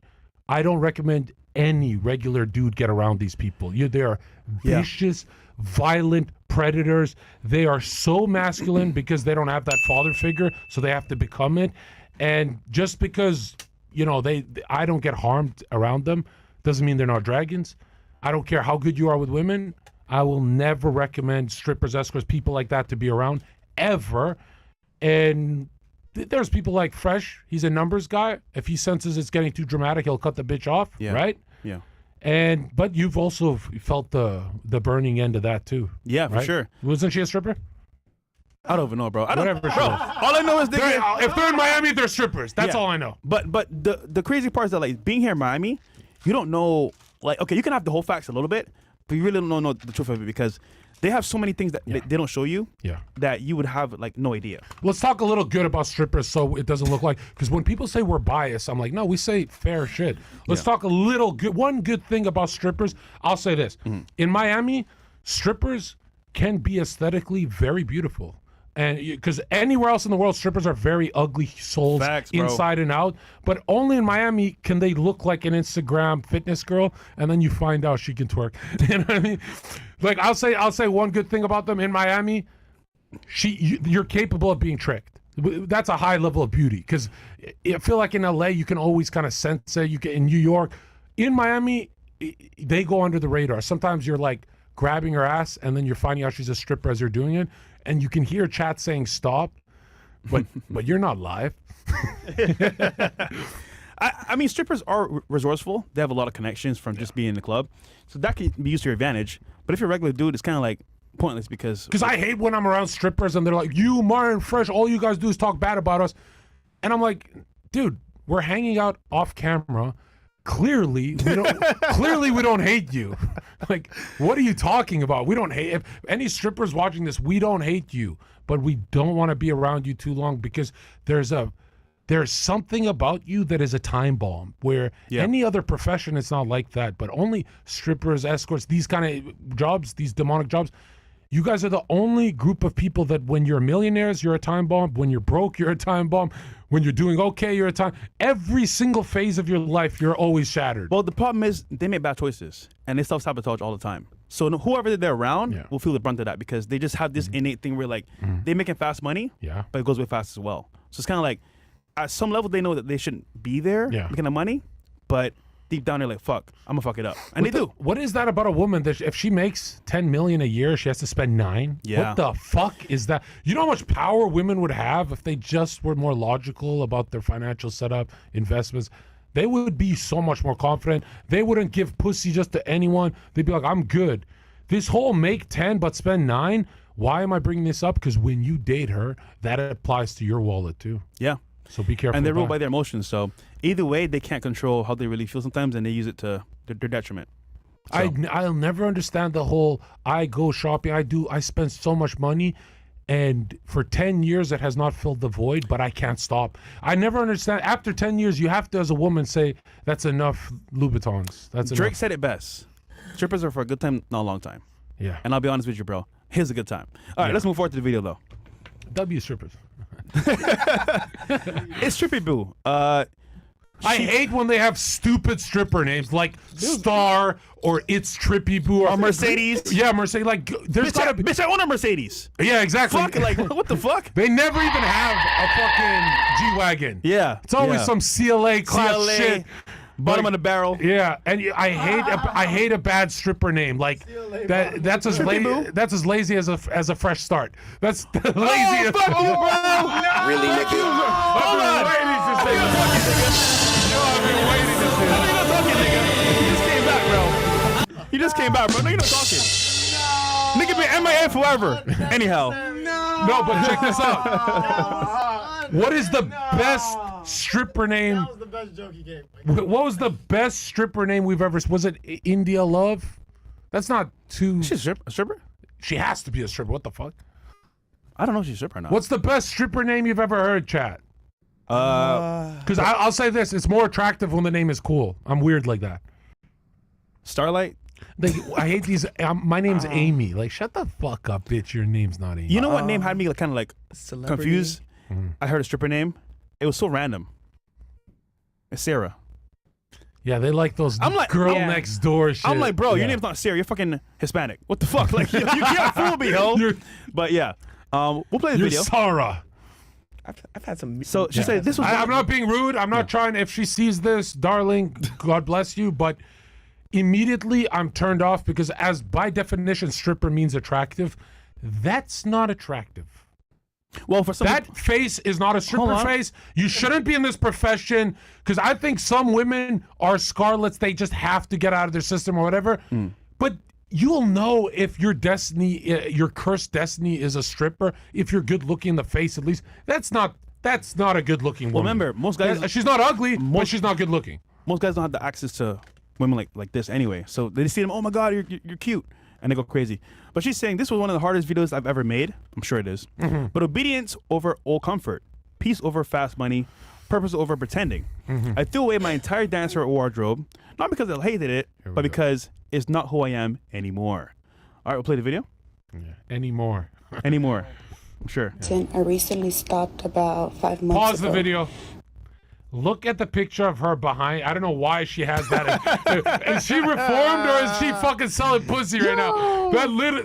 I don't recommend any regular dude get around these people. They are vicious, violent predators. They are so masculine because they don't have that father figure, so they have to become it. And just because, you know, I don't get harmed around them doesn't mean they're not dragons. I don't care how good you are with women. I will never recommend strippers, escorts, people like that to be around ever. And there's people like Fresh. He's a numbers guy. If he senses it's getting too dramatic, he'll cut the bitch off, right? Yeah. But you've also felt the burning end of that too. Yeah, for right? sure. Wasn't she a stripper? I don't even know, bro. Whatever she bro, was. all I know is If they're in Miami, they're strippers. That's all I know. But the crazy part is that, like, being here in Miami, you don't know, like, okay, you can have the whole facts a little bit, but you really don't know the truth of it because they have so many things that they don't show you that you would have, like, no idea. Let's talk a little good about strippers so it doesn't look like, because when people say we're biased, I'm like, no, we say fair shit. Let's talk a little good. One good thing about strippers, I'll say this. In Miami, strippers can be aesthetically very beautiful. And because anywhere else in the world, strippers are very ugly souls. Facts, bro. Inside and out. But only in Miami can they look like an Instagram fitness girl, and then you find out she can twerk. You know what I mean? Like I'll say one good thing about them in Miami. You're capable of being tricked. That's a high level of beauty. Because I feel like in LA you can always kind of sense it. You can in New York, in Miami, they go under the radar. Sometimes you're like grabbing her ass, and then you're finding out she's a stripper as you're doing it. And you can hear chat saying stop, but you're not live. I mean, strippers are resourceful. They have a lot of connections from just being in the club. So that can be used to your advantage. But if you're a regular dude, it's kind of like pointless because I hate when I'm around strippers and they're like, you, Martin, Fresh, all you guys do is talk bad about us. And I'm like, dude, we're hanging out off camera. Clearly, we don't hate you. Like, what are you talking about? We don't hate. If any strippers watching this, we don't hate you, but we don't want to be around you too long because there's something about you that is a time bomb. Where any other profession, it's not like that. But only strippers, escorts, these kind of jobs, these demonic jobs. You guys are the only group of people that when you're millionaires, you're a time bomb. When you're broke, you're a time bomb. When you're doing okay, you're a time. Every single phase of your life, you're always shattered. Well, the problem is they make bad choices and they self-sabotage all the time. So whoever they're around will feel the brunt of that because they just have this innate thing where, like, they're making fast money, but it goes way fast as well. So it's kind of like, at some level, they know that they shouldn't be there making the money, but deep down they're like, fuck, I'm gonna fuck it up. And they do. What is that about a woman that if she makes $10 million a year, she has to spend $9 million? Yeah. What the fuck is that? You know how much power women would have if they just were more logical about their financial setup, investments? They would be so much more confident. They wouldn't give pussy just to anyone. They'd be like, I'm good. This whole make 10 but spend 9, why am I bringing this up? Because when you date her, that applies to your wallet too. Yeah. So be careful. And they're ruled by their emotions. So either way, they can't control how they really feel sometimes, and they use it to their detriment. So. I'll never understand the whole. I go shopping. I spend so much money, and for 10 years it has not filled the void. But I can't stop. I never understand. After 10 years, you have to, as a woman, say that's enough Louboutins. That's Drake enough. said it best. Strippers are for a good time, not a long time. Yeah. And I'll be honest with you, bro. Here's a good time. All right, let's move forward to the video though. W strippers. It's Trippy Boo. I hate when they have stupid stripper names like Star or It's Trippy Boo or Mercedes. Yeah, Mercedes. Like, there's gotta be. Bitch, I own a Mercedes. Yeah, exactly. Fuck, like, what the fuck? They never even have a fucking G-Wagon. Yeah. It's always some CLA class shit. Bottom of the barrel. Yeah, and I hate a bad stripper name like that. That's as lazy. That's as lazy as a fresh start. That's the laziest. Fuck you, bro. Really, nigga? Hold on. I've been waiting to say You're not talking, nigga. You just came back, bro. You just came back, bro. No, you're not talking. Nigga been MIA forever. Anyhow. No, but check this out. What is the best stripper name? That was the best joke he gave. What was the best stripper name we've ever? Was it India Love? That's not too. She's a stripper? She has to be a stripper. What the fuck? I don't know if she's a stripper or not. What's the best stripper name you've ever heard, chat? Because I'll say this: it's more attractive when the name is cool. I'm weird like that. Starlight? Like, I hate these. My name's Amy. Like, shut the fuck up, bitch. Your name's not Amy. You know what name had me kind of like confused? I heard a stripper name. It was so random. It's Sarah. Yeah, they like those I'm like, girl yeah. next door shit. I'm like, bro, Yeah. your name's not Sarah. You're fucking Hispanic. What the fuck? Like, you can't fool me, ho. But yeah, we'll play the You're video. Sarah. I've had some. So she said this was. I'm not being rude. I'm not trying. If she sees this, darling, God bless you. But immediately I'm turned off because, as by definition, stripper means attractive. That's not attractive. Well, for some That face is not a stripper face. You shouldn't be in this profession because I think some women are scarlets. They just have to get out of their system or whatever. But you'll know if your destiny, your cursed destiny, is a stripper if you're good looking in the face. At least that's not a good looking woman. Well, remember, most guys. She's not ugly, but she's not good looking. Most guys don't have the access to women like this anyway. So they see them. Oh my God, you're cute, and they go crazy. But she's saying this was one of the hardest videos I've ever made. I'm sure it is. But obedience over old comfort, peace over fast money, purpose over pretending. I threw away my entire dancer wardrobe, not because I hated it, but because it's not who I am anymore. All right, we'll play the video. Anymore. Anymore. I'm sure. I recently stopped about 5 months Pause ago. the video. Look at the picture of her behind. I don't know why she has that. Is she reformed or is she fucking selling pussy right now?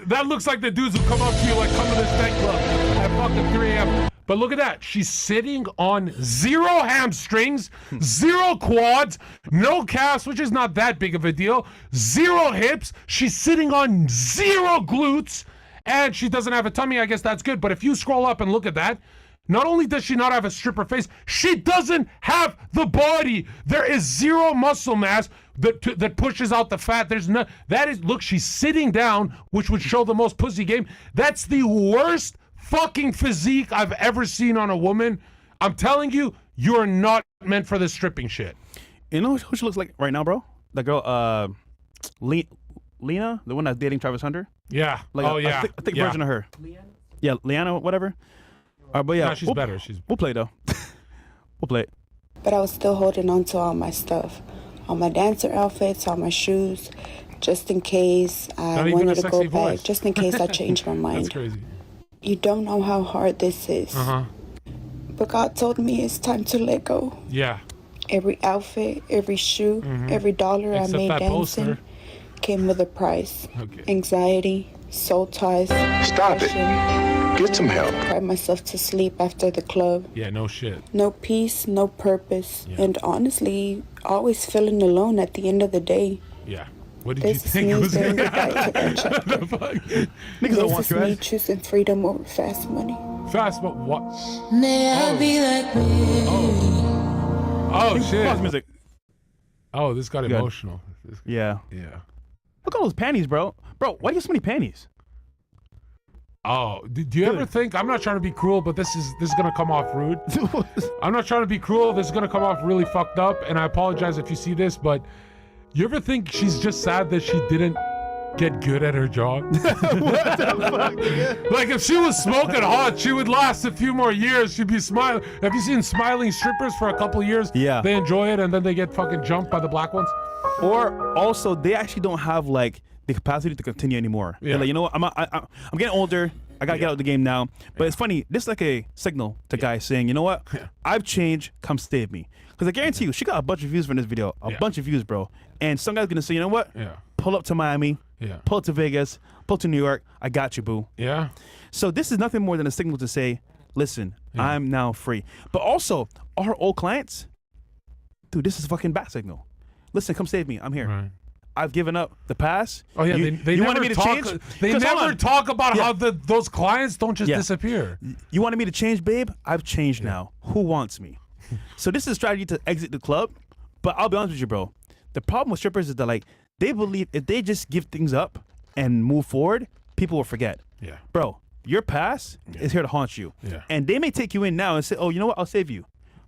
That looks like the dudes who come up to you like, come to this nightclub at fucking 3 a.m. But look at that. She's sitting on 0 hamstrings, 0 quads, no calves, which is not that big of a deal, 0 hips. She's sitting on 0 glutes, and she doesn't have a tummy. I guess that's good. But if you scroll up and look at that, not only does she not have a stripper face, she doesn't have the body. There is 0 muscle mass that pushes out the fat. There's no. That is, look, she's sitting down, which would show the most pussy game. That's the worst fucking physique I've ever seen on a woman. I'm telling you, you're not meant for this stripping shit. You know who she looks like right now, bro? That girl, Lena, the one that's dating Travis Hunter. Yeah. Like yeah. a thick version of her. Yeah, Liana, whatever. But yeah, No, she's better. We'll play though. We'll play it. But I was still holding on to all my stuff, all my dancer outfits, all my shoes, just in case Not I even wanted a to go sexy voice. back, just in case I changed my That's mind. crazy. You don't know how hard this is. But God told me it's time to let go. Yeah. Every outfit, every shoe, every dollar Except I made that dancing poster. came with a price. Okay. Anxiety, soul ties. Stop it. depression. Get some help. Cried myself to sleep after the club. Yeah, no shit. No peace, no purpose, Yeah. and honestly, always feeling alone at the end of the day. Yeah. What did This you is think me was saying goodbye to that chapter. the fuck? Niggas don't This want is your me ass. choosing freedom over fast money. Fast, but what? May I be like me? Oh shit. Pause music. Oh, this got emotional. Yeah. Yeah. Look at all those panties, bro. Bro, why do you have so many panties? Oh, do you ever think, I'm not trying to be cruel, but this is gonna come off rude. I'm not trying to be cruel. This is gonna come off really fucked up, and I apologize if you see this, but You ever think she's just sad that she didn't get good at her job? Like if she was smoking hot, she would last a few more years. She'd be smiling. Have you seen smiling strippers for a couple years? Yeah. They enjoy it and then they get fucking jumped by the black ones. Or also, they actually don't have like the capacity to continue anymore. Yeah. They're like, you know what? I'm getting older. I gotta get out of the game now. But it's funny. This is like a signal to guys saying, you know what? I've changed. Come save me. Because I guarantee you, she got a bunch of views from this video. A bunch of views, bro. And some guy's gonna say, you know what? Pull up to Miami. Pull up to Vegas. Pull up to New York. I got you, boo. Yeah. So this is nothing more than a signal to say, listen, I'm now free. But also, our old clients, dude, this is a fucking bat signal. Listen, come save me. I'm here. Right. I've given up the past. Oh yeah, they you never wanted me to talk. change? They 'Cause hold never on. talk about how those clients don't just disappear. You wanted me to change, babe? I've changed now. Who wants me? So this is a strategy to exit the club. But I'll be honest with you, bro. The problem with strippers is that like they believe if they just give things up and move forward, people will forget. Yeah. Bro, your past is here to haunt you. Yeah. And they may take you in now and say, oh, you know what? I'll save you.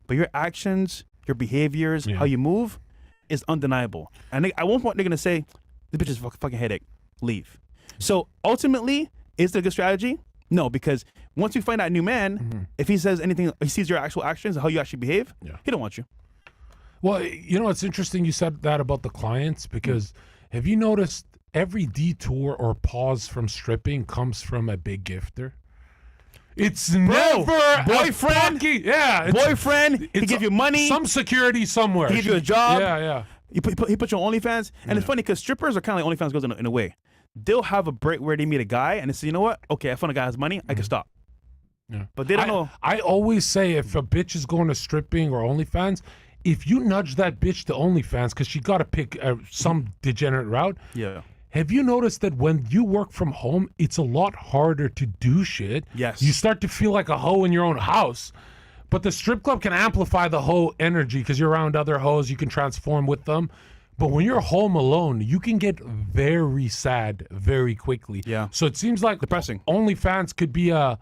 But your actions, your behaviors, how you move is undeniable. And at one point, they're going to say, this bitch is a fucking headache. Leave. So ultimately, is it a good strategy? No, because once you find that new man, if he says anything, he sees your actual actions and how you actually behave, he don't want you. Well, you know, it's interesting you said that about the clients because have you noticed every detour or pause from stripping comes from a big gifter? It's never boyfriend. It's, Boyfriend. He give you money. Some security somewhere. He give you a job. Yeah. He put you on OnlyFans. And it's funny because strippers are kind of like OnlyFans girls in a way. They'll have a break where they meet a guy and they say, you know what? Okay, I found a guy who has money. I can stop. Yeah. But they don't know. I always say if a bitch is going to stripping or OnlyFans, if you nudge that bitch to OnlyFans because she got to pick some degenerate route. Yeah. Have you noticed that when you work from home, it's a lot harder to do shit? Yes. You start to feel like a hoe in your own house. But the strip club can amplify the hoe energy because you're around other hoes. You can transform with them. But when you're home alone, you can get very sad very quickly. Yeah. So it seems like depressing. OnlyFans could be a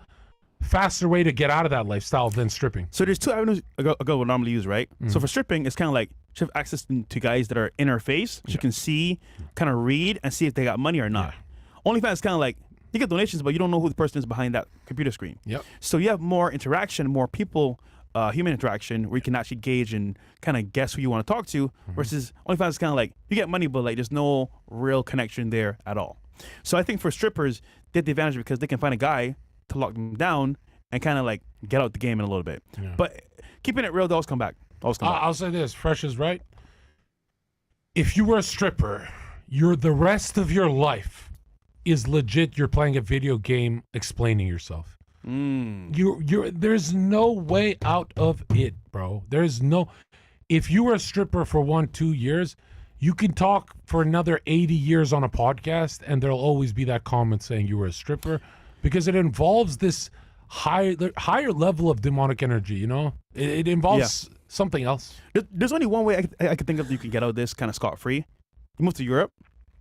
faster way to get out of that lifestyle than stripping. So there's two avenues a girl would normally use, right? So for stripping, it's kind of like she have access to guys that are in her face. She can see, kind of read, and see if they got money or not. OnlyFans is kind of like, you get donations, but you don't know who the person is behind that computer screen. Yep. So you have more interaction, more people, human interaction, where you can actually gauge and kind of guess who you want to talk to, versus OnlyFans is kind of like, you get money, but like there's no real connection there at all. So I think for strippers, they have the advantage because they can find a guy to lock them down and kind of like get out the game in a little bit. Yeah. But keeping it real, they always come back. I'll say this, Fresh is right. If you were a stripper, the rest of your life is legit. You're playing a video game explaining yourself. There's no way out of it, bro. If you were a stripper for 1-2 years, you can talk for another 80 years on a podcast and there'll always be that comment saying you were a stripper because it involves this higher level of demonic energy, you know? It involves something else. There's only one way I could think of that you can get out of this kind of scot-free. You move to Europe,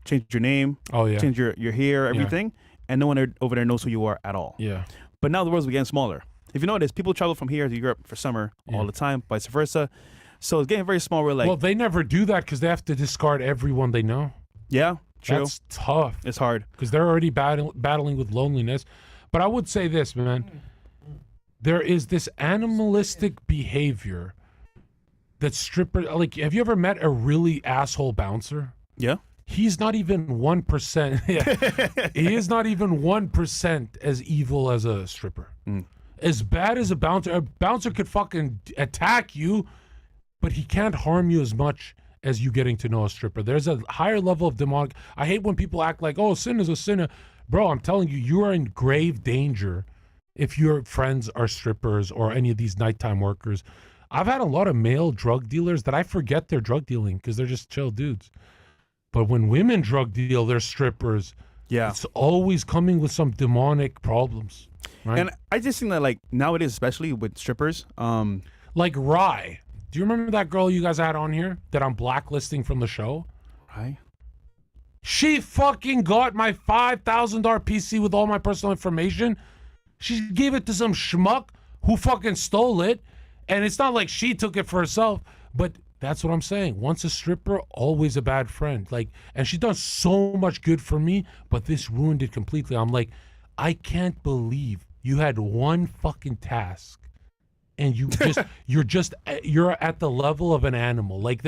change your name, change your hair, everything, and no one over there knows who you are at all. Yeah. But now the world's getting smaller. If you notice, people travel from here to Europe for summer all the time, vice versa. So it's getting very small. We're like, well, they never do that because they have to discard everyone they know. Yeah, true. That's tough. It's hard because they're already battling with loneliness. But I would say this, man. There is this animalistic behavior that stripper. Like, have you ever met a really asshole bouncer? Yeah. He's not even 1%. He is not even 1% as evil as a stripper. As bad as a bouncer could fucking attack you, but he can't harm you as much as you getting to know a stripper. There's a higher level of demonic. I hate when people act like, oh, sin is a sinner. Bro, I'm telling you, you are in grave danger if your friends are strippers or any of these nighttime workers. I've had a lot of male drug dealers that I forget they're drug dealing because they're just chill dudes. But when women drug deal, they're strippers. Yeah. It's always coming with some demonic problems. Right? And I just think that like nowadays, especially with strippers, like Rye. Do you remember that girl you guys had on here that I'm blacklisting from the show? Right. She fucking got my $5,000 PC with all my personal information. She gave it to some schmuck who fucking stole it. And it's not like she took it for herself, but That's what I'm saying. Once a stripper, always a bad friend. Like, and she's done so much good for me, but this ruined it completely. I'm like, I can't believe you had one fucking task and you're at the level of an animal. Like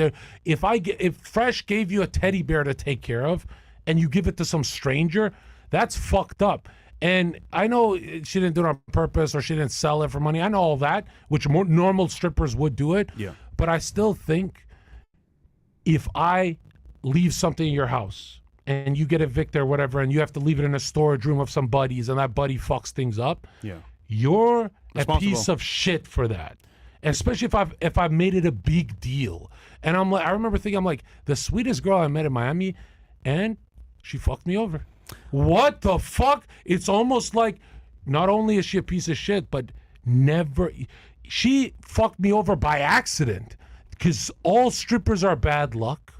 if Fresh gave you a teddy bear to take care of and you give it to some stranger, that's fucked up. And I know she didn't do it on purpose or she didn't sell it for money. I know all that, which more normal strippers would do it. Yeah. But I still think if I leave something in your house and you get evicted or whatever and you have to leave it in a storage room of some buddies and that buddy fucks things up, you're a piece of shit for that. And especially if I've made it a big deal. And I remember thinking, I'm like, the sweetest girl I met in Miami, and she fucked me over. What the fuck? It's almost like not only is she a piece of shit, but she fucked me over by accident, because all strippers are bad luck.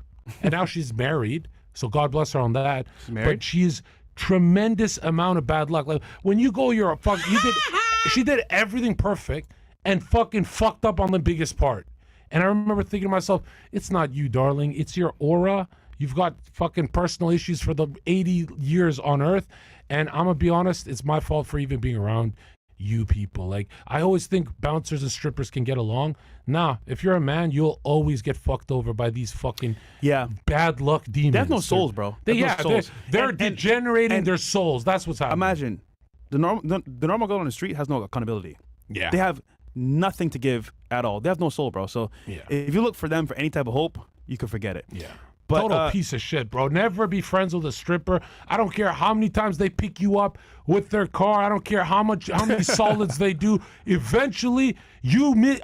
And now she's married, so God bless her on that. She's married? But she's tremendous amount of bad luck. Like when you go, you're a fuck. She did everything perfect and fucking fucked up on the biggest part. And I remember thinking to myself, it's not you, darling. It's your aura. You've got fucking personal issues for the 80 years on Earth. And I'm going to be honest, it's my fault for even being around you people. Like, I always think bouncers and strippers can get along. Nah, if you're a man, you'll always get fucked over by these fucking bad luck demons. They have no souls, bro. They're degenerating their souls. That's what's happening. Imagine the normal girl on the street has no accountability. Yeah. They have nothing to give at all. They have no soul, bro. So if you look for them for any type of hope, you can forget it. Yeah. But, total piece of shit, bro. Never be friends with a stripper. I don't care how many times they pick you up with their car. I don't care how many solids they do. Eventually,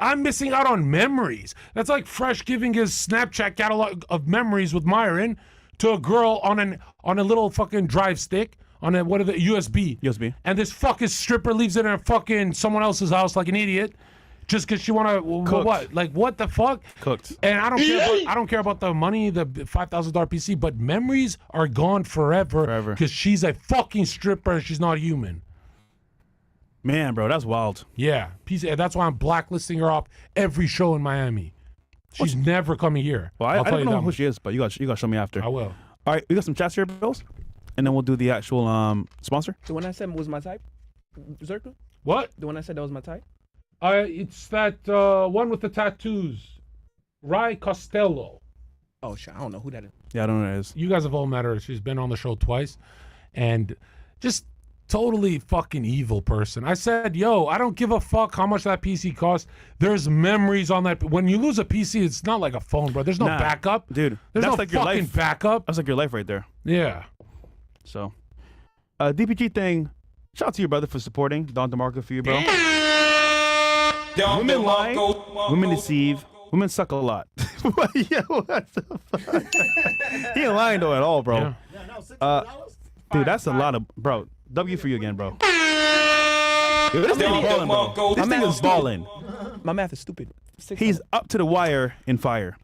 I'm missing out on memories. That's like Fresh giving his Snapchat catalog of memories with Myron to a girl on a little fucking drive stick on a USB. And this fucking stripper leaves it in a fucking someone else's house like an idiot. Just because she want to, what? Like, what the fuck? Cooked. And I don't care about the money, the $5,000 PC, but memories are gone forever. Because she's a fucking stripper and she's not human. Man, bro, that's wild. Yeah. That's why I'm blacklisting her off every show in Miami. She's never coming here. Well, I don't know who she is, but you got to show me after. I will. All right, we got some chats here, Bills, and then we'll do the actual sponsor. The one I said was my type? Zherka? What? The one I said that was my type? It's that one with the tattoos. Rai Costello. Oh, shit. I don't know who that is. Yeah, I don't know who that is. You guys have all met her. She's been on the show twice. And just totally fucking evil person. I said, yo, I don't give a fuck how much that PC costs. There's memories on that. When you lose a PC, it's not like a phone, bro. There's no backup. Dude, there's that's no like your fucking life. Backup. That's like your life right there. Yeah. So, DPG thing, shout out to your brother for supporting. Don DeMarco for you, bro. Women lie, women deceive, women suck a lot. Yeah, what the fuck? He ain't lying though at all, bro. Dude, that's a lot of, bro. W for you again, bro. Yo, this nigga balling, bro. This nigga's balling. My math is stupid. He's up to the wire in fire.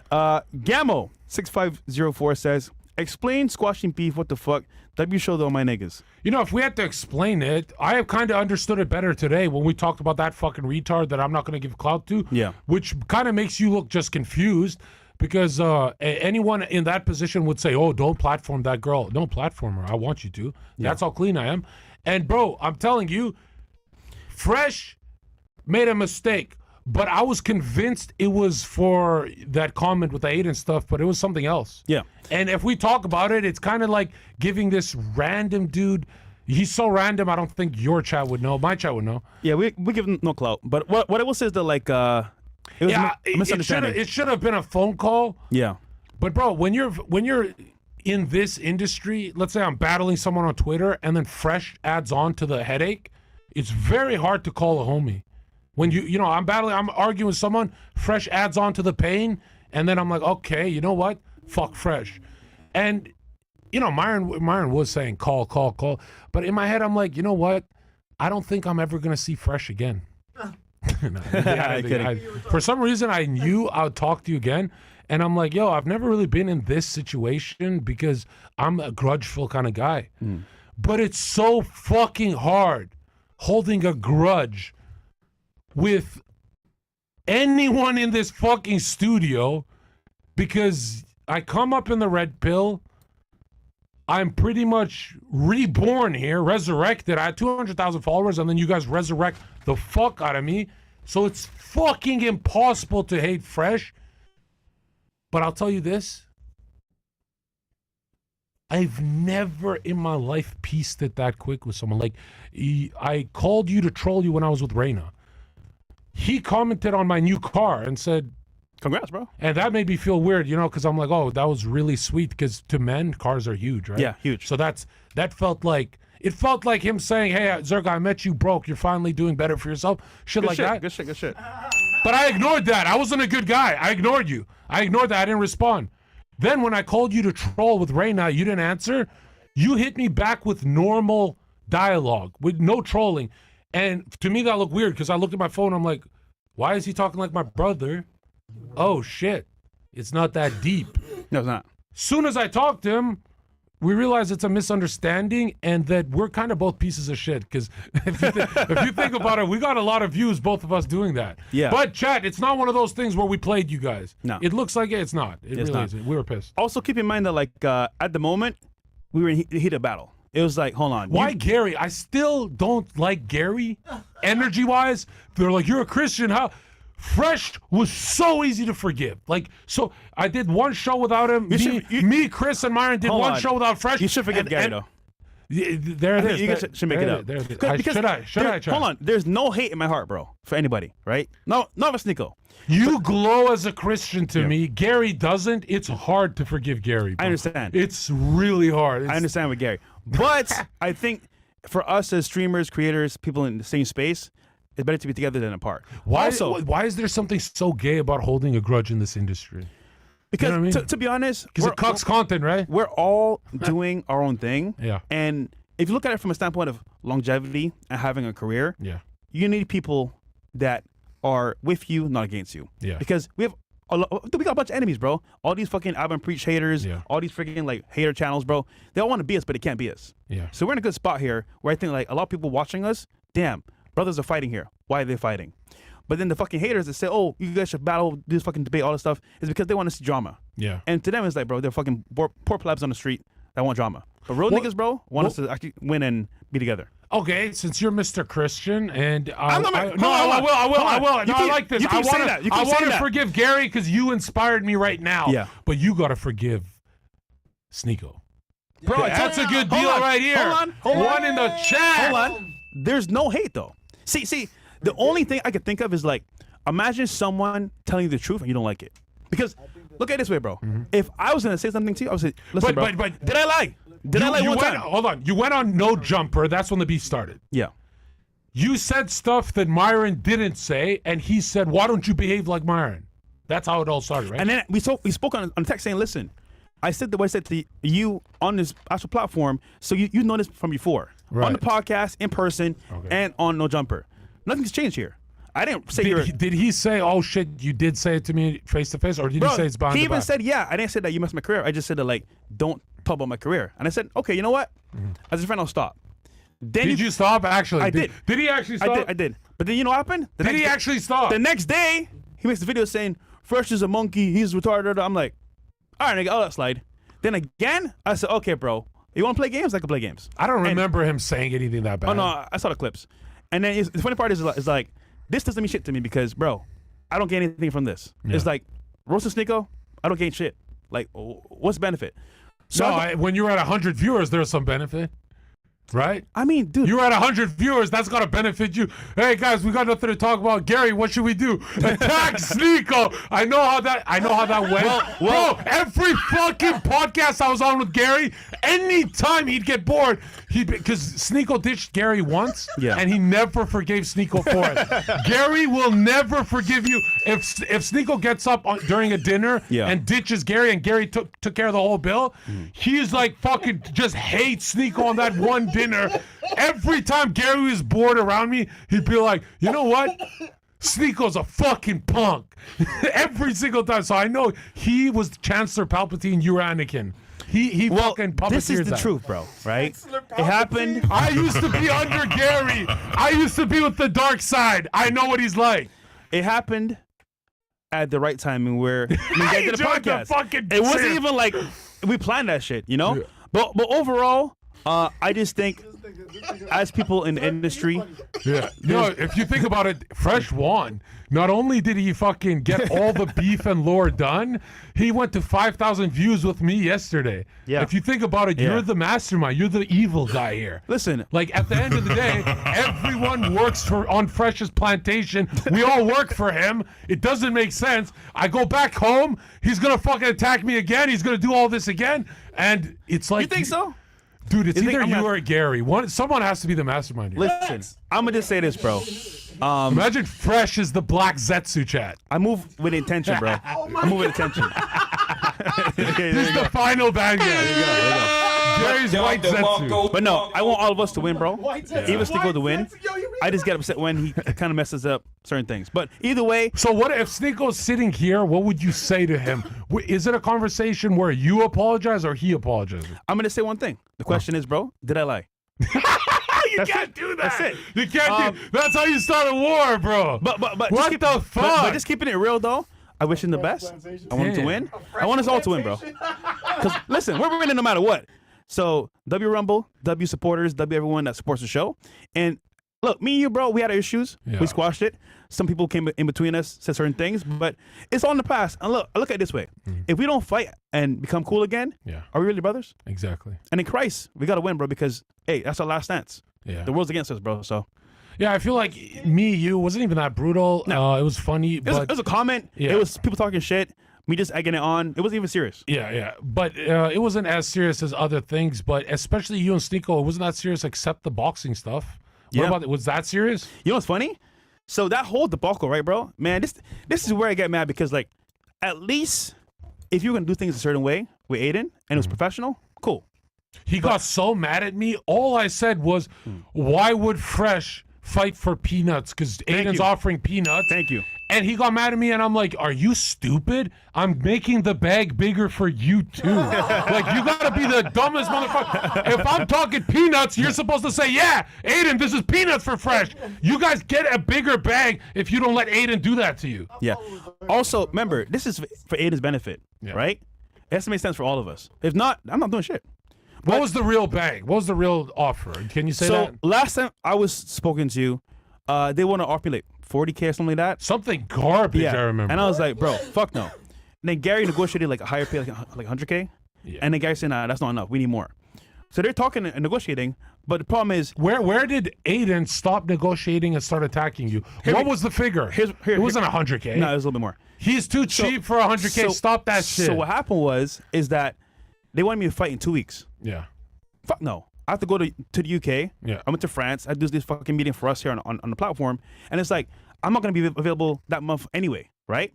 Gamo 6504 says, explain squashing beef. What the fuck? W show though, my niggas. You know, if we had to explain it, I have kind of understood it better today when we talked about that fucking retard that I'm not going to give clout to. Yeah. Which kind of makes you look just confused because anyone in that position would say, oh, don't platform that girl. Don't platform her. I want you to. Yeah. That's how clean I am. And, bro, I'm telling you, Fresh made a mistake. But I was convinced it was for that comment with the hate and stuff, but it was something else. Yeah. And if we talk about it, it's kind of like giving this random dude, he's so random, I don't think your chat would know. My chat would know. Yeah, we give him no clout. But what I will say is that, like, it was a misunderstanding. It should have been a phone call. Yeah. But, bro, when you're in this industry, let's say I'm battling someone on Twitter and then Fresh adds on to the headache, it's very hard to call a homie. When I'm I'm arguing with someone, Fresh adds on to the pain, and then I'm like, okay, you know what? Fuck Fresh. And, Myron was saying call. But in my head, I'm like, you know what? I don't think I'm ever going to see Fresh again. For some reason, I knew I would talk to you again. And I'm like, yo, I've never really been in this situation because I'm a grudgeful kind of guy. But it's so fucking hard holding a grudge with anyone in this fucking studio because I come up in the red pill. I'm pretty much reborn here, resurrected. I had 200,000 followers, and then you guys resurrect the fuck out of me. So it's fucking impossible to hate Fresh. But I'll tell you this. I've never in my life pieced it that quick with someone. Like, I called you to troll you when I was with Reina. He commented on my new car and said, congrats, bro. and that made me feel weird, you know, because I'm like, oh, that was really sweet, because to men, cars are huge, right? Yeah, huge. So that felt like, it felt like him saying, hey, Zherka, I met you broke. You're finally doing better for yourself. Shit like that. Good shit. But I ignored that. I wasn't a good guy. I ignored you. I ignored that. I didn't respond. Then when I called you to troll with Reina, you didn't answer. You hit me back with normal dialogue, with no trolling. And to me, that looked weird, because I looked at my phone. I'm like, why is he talking like my brother? Oh, shit. It's not that deep. No, it's not. Soon as I talked to him, we realized it's a misunderstanding and that we're kind of both pieces of shit. Because if you think about it, we got a lot of views, both of us doing that. Yeah. But, chat, it's not one of those things where we played you guys. No. It looks like it. It's not. It It's really not. isn't. We were pissed. Also, keep in mind that, like, at the moment, we were in the heat of battle. It was like, hold on. Why Gary? I still don't like Gary, energy-wise. They're like, you're a Christian. How? Fresh was so easy to forgive. Like, so I did one show without him. Me, Chris, and Myron did Hold one on. show without Fresh. You should forgive Gary, though. There it is. You guys should make it up. There it is. Because Should I? Hold on. There's no hate in my heart, bro, for anybody, right? No, not for Sneeko. You glow as a Christian to me. Gary doesn't. It's hard to forgive Gary. Bro. I understand. It's really hard. I understand with Gary. But I think for us as streamers, creators, people in the same space, it's better to be together than apart. Why is there something so gay about holding a grudge in this industry? Because You know what I mean? to be honest, Because it cucks content, right? we're all doing our own thing. Yeah. And if you look at it from a standpoint of longevity and having a career, Yeah. you need people that are with you, not against you. Yeah. Because we have we got a bunch of enemies, bro. All these fucking Alvin Preach haters, Yeah. all these freaking like hater channels, bro. They all want to be us, but they can't be us. Yeah. So we're in a good spot here where I think like a lot of people watching us, damn, brothers are fighting here. Why are they fighting? But then the fucking haters that say, oh, you guys should battle, do this fucking debate, all this stuff, is because they want to see drama. Yeah. And to them, it's like, bro, they're fucking poor plebs on the street that want drama. But real niggas, bro, want us to actually win and be together. Okay, since you're Mr. Christian, and I'm not- I hold on. will. You No, I keep- like this. you keep I saying that. You keep want saying to that. forgive Gary because you inspired me right now. Yeah. But you got to forgive Sneeko. Bro, Yeah. that's a good Hold deal on. right here. Hold on. One in the chat. Hold on. There's no hate, though. See, the only thing I could think of is like, imagine someone telling you the truth and you don't like it. Because look at it this way, bro. If I was going to say something to you, I would say, listen, But- bro, but- did I lie? Did I lie You one went, time? hold on. You went on No Jumper. That's when the beef started. Yeah. You said stuff that Myron didn't say, and he said, why don't you behave like Myron? That's how it all started, right? And then we spoke on text saying, listen, I said what I said to you on this actual platform, so you know this from before. Right. On the podcast, in person, Okay. and on No Jumper. Nothing's changed here. I didn't say you're... Did he say, oh shit, you did say it to me face to face, or did he say it's behind he the even back? said, yeah, I didn't say that you messed my career. I just said that, like, don't talk about my career. And I said, okay, you know what? As a friend, I'll stop. Then Did you stop? Actually, I did. Did he actually stop? I did. But then you know what happened? Did he actually stop? The next day, he makes a video saying, Fresh is a monkey, he's retarded. I'm like, all right, nigga, I'll let it slide. Then again, I said, okay, bro, you want to play games? I can play games. I don't remember him saying anything that bad. Oh, no, I saw the clips. And then the funny part is like, this doesn't mean shit to me because, bro, I don't gain anything from this. Yeah. It's like, roasting Sneeko, I don't gain shit. Like, what's the benefit? So No, when you're at 100 viewers, there's some benefit, right? I mean, dude. You're at 100 viewers, that's got to benefit you. Hey, guys, we got nothing to talk about. Gary, what should we do? Attack Sneeko. I know how that went. Bro, every fucking podcast I was on with Gary, anytime he'd get bored, because Sneeko ditched Gary once, Yeah. and he never forgave Sneeko for it. Gary will never forgive you. If Sneeko gets up during a dinner Yeah. and ditches Gary, and Gary took care of the whole bill, he's like fucking just hates Sneeko on that one dinner. Every time Gary was bored around me, he'd be like, you know what? Sneeko's a fucking punk. Every single time. So I know he was Chancellor Palpatine, you were Anakin. He fucking puppeteered this is the that. truth, bro, right? It happened. I used to be under Gary. I used to be with the dark side. I know what he's like. It happened at the right timing where we did the joined the podcast. fucking It wasn't shit. even like we planned that shit, you know. Yeah. But overall, I just think as people in the industry, Yeah. No, if you think about it, Fresh won. Not only did he fucking get all the beef and lore done, he went to 5,000 views with me yesterday. Yeah. If you think about it, Yeah. you're the mastermind. You're the evil guy here. listen, Like at the end of the day, everyone works on Fresh's plantation. We all work for him. It doesn't make sense. I go back home. He's gonna fucking attack me again. He's gonna do all this again. And it's like, you think so? dude? It's You think either I'm you gonna- or Gary. Someone has to be the mastermind here. Listen, I'm gonna just say this, bro. Imagine Fresh is the Black Zetsu chat. I move with intention, bro. I move with intention. This is the final bad guy. Gary's White Zetsu. But no, I want all of us to win, bro. Even Stinko to win. I just get upset when he kind of messes up certain things. But either way, So what if Sneako's sitting here? What would you say to him? Is it a conversation where you apologize or he apologizes? I'm gonna say one thing. The question is, bro, did I lie? You That's can't it. do that. That's it. You can't do. That's how you start a war, bro. But what just keep, the fuck? But just keeping it real though. I wish him the best. I want him to Damn. win. I want us all to win, bro. Because listen, we're winning no matter what. So W Rumble, W supporters, W everyone that supports the show. And look, me and you, bro, we had our issues. Yeah. We squashed it. Some people came in between us, said certain things, but it's all in the past. And look at it this way: if we don't fight and become cool again, Yeah. are we really brothers? Exactly. And in Christ, we gotta win, bro. Because hey, that's our last stance. Yeah. The world's against us, bro. So Yeah, I feel like you wasn't even that brutal. No. It was funny, it was, but it was a comment. Yeah. It was people talking shit. Me just egging it on. It wasn't even serious. yeah. But it wasn't as serious as other things. But especially you and Sneako, it wasn't that serious except the boxing stuff. What Yeah. about it? Was that serious? You know what's funny? So that whole debacle, right, bro? Man, this is where I get mad because, like, at least if you're gonna do things a certain way with Aiden and it was professional, cool. He got so mad at me. All I said was, why would Fresh fight for peanuts? Because Aiden's you. offering peanuts. Thank you. And he got mad at me, and I'm like, are you stupid? I'm making the bag bigger for you, too. Like, you gotta be the dumbest motherfucker. If I'm talking peanuts, you're supposed to say, yeah, Aiden, this is peanuts for Fresh. You guys get a bigger bag if you don't let Aiden do that to you. Yeah. Also, remember, this is for Aiden's benefit, Yeah. right? It has to make sense for all of us. If not, I'm not doing shit. What was the real bag? What was the real offer? Can you say So that? last time I was spoken to, they want to offer me like 40K or something like that. Something garbage, I remember. And I was like, bro, fuck no. And then Gary negotiated like a higher pay, like 100K. Yeah. And then Gary said, nah, that's not enough. We need more. So they're talking and negotiating, but the problem is, Where did Aiden stop negotiating and start attacking you? What was the figure? It wasn't 100K. no, it was a little bit more. He's too cheap for 100K. Stop that shit. So what happened is that they wanted me to fight in 2 weeks. Yeah. Fuck no. I have to go to the UK. Yeah. I went to France. I do this fucking meeting for us here on the platform. And it's like, I'm not going to be available that month anyway, right?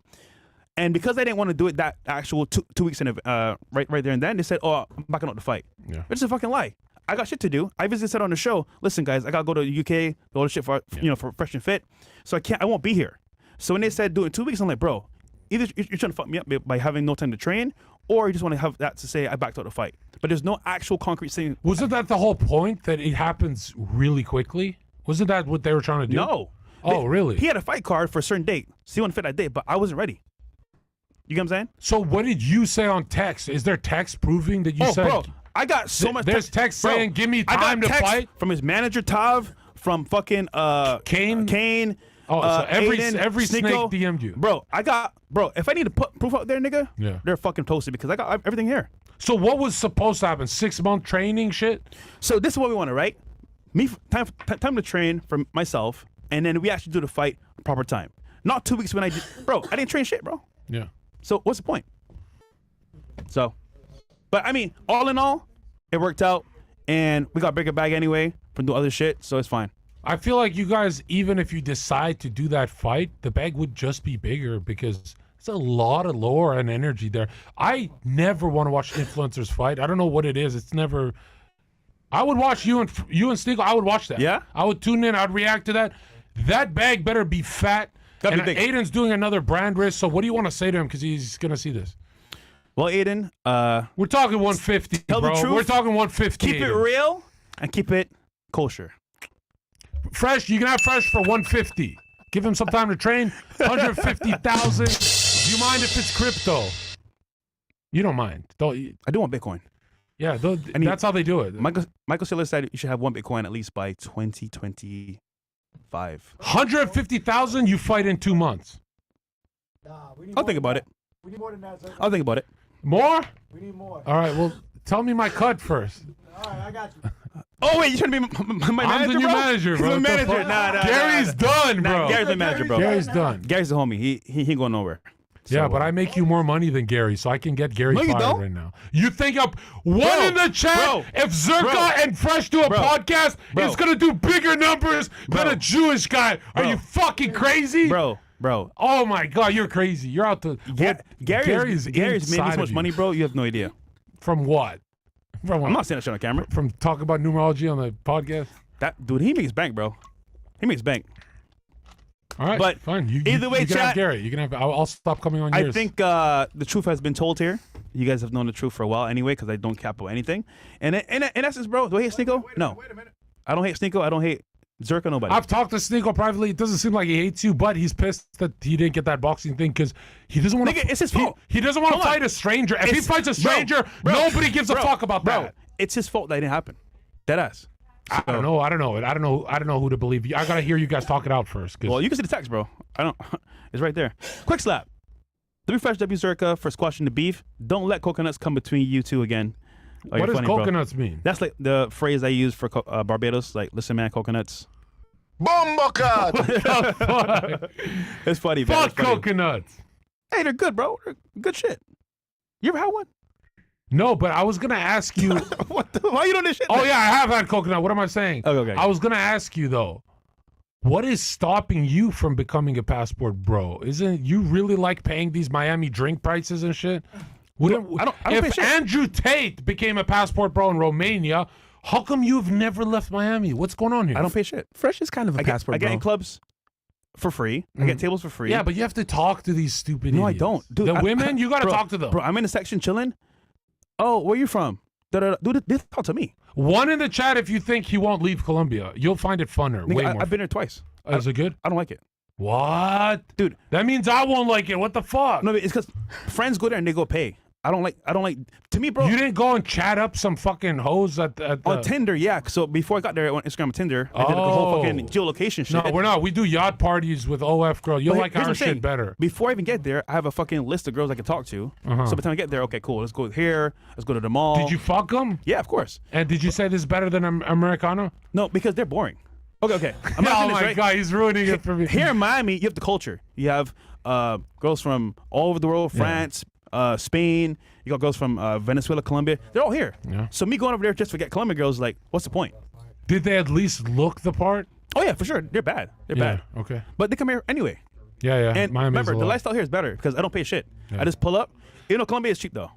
And because they didn't want to do it that actual two weeks in right there and then, they said, oh, I'm backing out the fight. Yeah. Which is a fucking lie. I got shit to do. I visited said on the show, listen, guys, I got to go to the UK, do all this shit for Fresh and Fit. So I won't be here. So when they said do it in 2 weeks, I'm like, bro, either you're trying to fuck me up by having no time to train, or you just want to have that to say I backed out the fight. But there's no actual concrete thing. Wasn't that the whole point, that it happens really quickly? Wasn't that what they were trying to do? No. Oh, really? He had a fight card for a certain date. So he wanted to fit that date, but I wasn't ready. You get what I'm saying? So what did you say on text? Is there text proving that you said? Bro, I got so much There's text saying, give me I got time to text fight? from his manager, Tav, from fucking Kane? Kane. Oh, so every Aiden, snake Sneako. DM'd you. Bro, if I need to put proof out there, nigga, Yeah. they're fucking toasted because I got everything here. So what was supposed to happen? 6-month training shit? So this is what we want to, right? Time to train for myself, and then we actually do the fight proper time. Not 2 weeks when I didn't train shit, bro. Yeah. So what's the point? So, but I mean, all in all, it worked out, and we got a bigger bag anyway from doing other shit, so it's fine. I feel like you guys, even if you decide to do that fight, the bag would just be bigger because it's a lot of lore and energy there. I never want to watch influencers fight. I don't know what it is. It's never. I would watch you and Sneako. I would watch that. Yeah? I would tune in. I'd react to that. That bag better be fat. Gotta And be big. Aiden's doing another brand risk. So what do you want to say to him? Because he's gonna see this. Well, Aiden, We're talking 150, Tell the bro. truth. We're talking 150. keep it Aiden. real and keep it kosher. Fresh, you can have Fresh for 150. Give him some time to train. 150,000. you mind if it's crypto? You don't mind. Don't. I do want Bitcoin. Yeah, that's how they do it. Michael Saylor said you should have one Bitcoin at least by 2025. 150,000 you fight in 2 months. I'll think about it. We need more than that, sir. I'll think about it. More? We need more. All right, well, tell me my cut first. All right, I got you. Oh wait, you trying to be my manager, I'm the new bro? manager, bro. He's What the the manager. fuck? Nah. Gary's done, bro. Nah, Gary's the manager, bro. Gary's done. Gary's the homie. He ain't going nowhere. Yeah, So, but I make you more money than Gary, so I can get Gary No, you fired don't. right now. You think up one Bro, in the chat? bro, If Zherka bro, and Fresh do a bro, podcast, bro. it's gonna do bigger numbers than Bro. a Jewish guy. Are Bro. you fucking crazy? bro. Oh my God, you're crazy. You're out to Gary's made me inside so much of you. money, bro. You have no idea. From what? From what? I'm not saying that shit on camera. From talk about numerology on the podcast. That dude, he makes bank, bro. He makes bank. All right, But fine. either way, you can have chat, Gary. You can have. I'll stop coming on I yours. think the truth has been told here. You guys have known the truth for a while anyway, because I don't cap or anything. And in essence, bro, do I hate Sneeko? No. Wait a minute. I don't hate Sneeko. I don't hate Zherka, nobody. I've talked to Sneeko privately. It doesn't seem like he hates you, but he's pissed that he didn't get that boxing thing because he doesn't want to. Nigga, it's his fault. He doesn't want to Hold on. fight a stranger. If he It's- fights a stranger, bro, nobody gives a fuck about bro, that. it's his fault that it didn't happen. Deadass. I don't know. I don't know who to believe. I gotta hear you guys talk it out first. 'Cause Well, you can see the text, bro. I don't. It's right there. Quick slap. W Fresh W Zherka for squashing the beef. Don't let coconuts come between you two again. Oh, what you're does funny, bro. coconuts mean? That's like the phrase I use for Barbados. Like, listen, man, coconuts. Bombocad! It's funny, man. Fuck It's funny. coconuts. Hey, they're good, bro. They're good shit. You ever had one? No, but I was gonna ask you. What? Why you doing this shit? Oh then? yeah, I have had coconut. What am I saying? Okay. I was gonna ask you though. What is stopping you from becoming a passport bro? Isn't you really like paying these Miami drink prices and shit? Wouldn't, I don't pay if shit. Andrew Tate became a passport bro in Romania, how come you've never left Miami? What's going on here? I don't pay shit. Fresh is kind of a passport, I get bro. in clubs for free. I get tables for free. Yeah, but you have to talk to these stupid no, I idiots. don't. Dude, the women, you got to bro, talk to them. Bro, I'm in the section chilling. Oh, where you from? Dude, they talk to me. One in the chat if you think he won't leave Colombia. You'll find it funner. Nigga, way more. I've been there twice. Is it good? I don't like it. What? Dude. That means I won't like it. What the fuck? No, it's because friends go there and they go pay. I don't like. To me, bro. You didn't go and chat up some fucking hoes at on Tinder, yeah. So before I got there on Instagram and Tinder, I did like a whole fucking geolocation shit. No, we're not. We do yacht parties with OF girl. You'll But like here's what our I'm saying. shit better. Before I even get there, I have a fucking list of girls I can talk to. So by the time I get there, okay, cool. Let's go here. Let's go to the mall. Did you fuck them? Yeah, of course. And did you say this is better than Americano? No, because they're boring. Okay. I'm Oh not my right? God, he's ruining it for me. Here in Miami, you have the culture. You have girls from all over the world, France, Spain. You got girls from Venezuela, Colombia. They're all here. Yeah. So me going over there just to get Colombian girls, like, what's the point? Did they at least look the part? Oh yeah, for sure. They're bad. They're bad. Okay. But they come here anyway. Yeah. And Miami's remember, a the lot. lifestyle here is better because I don't pay shit. Yeah. I just pull up. You know, Colombia is cheap though.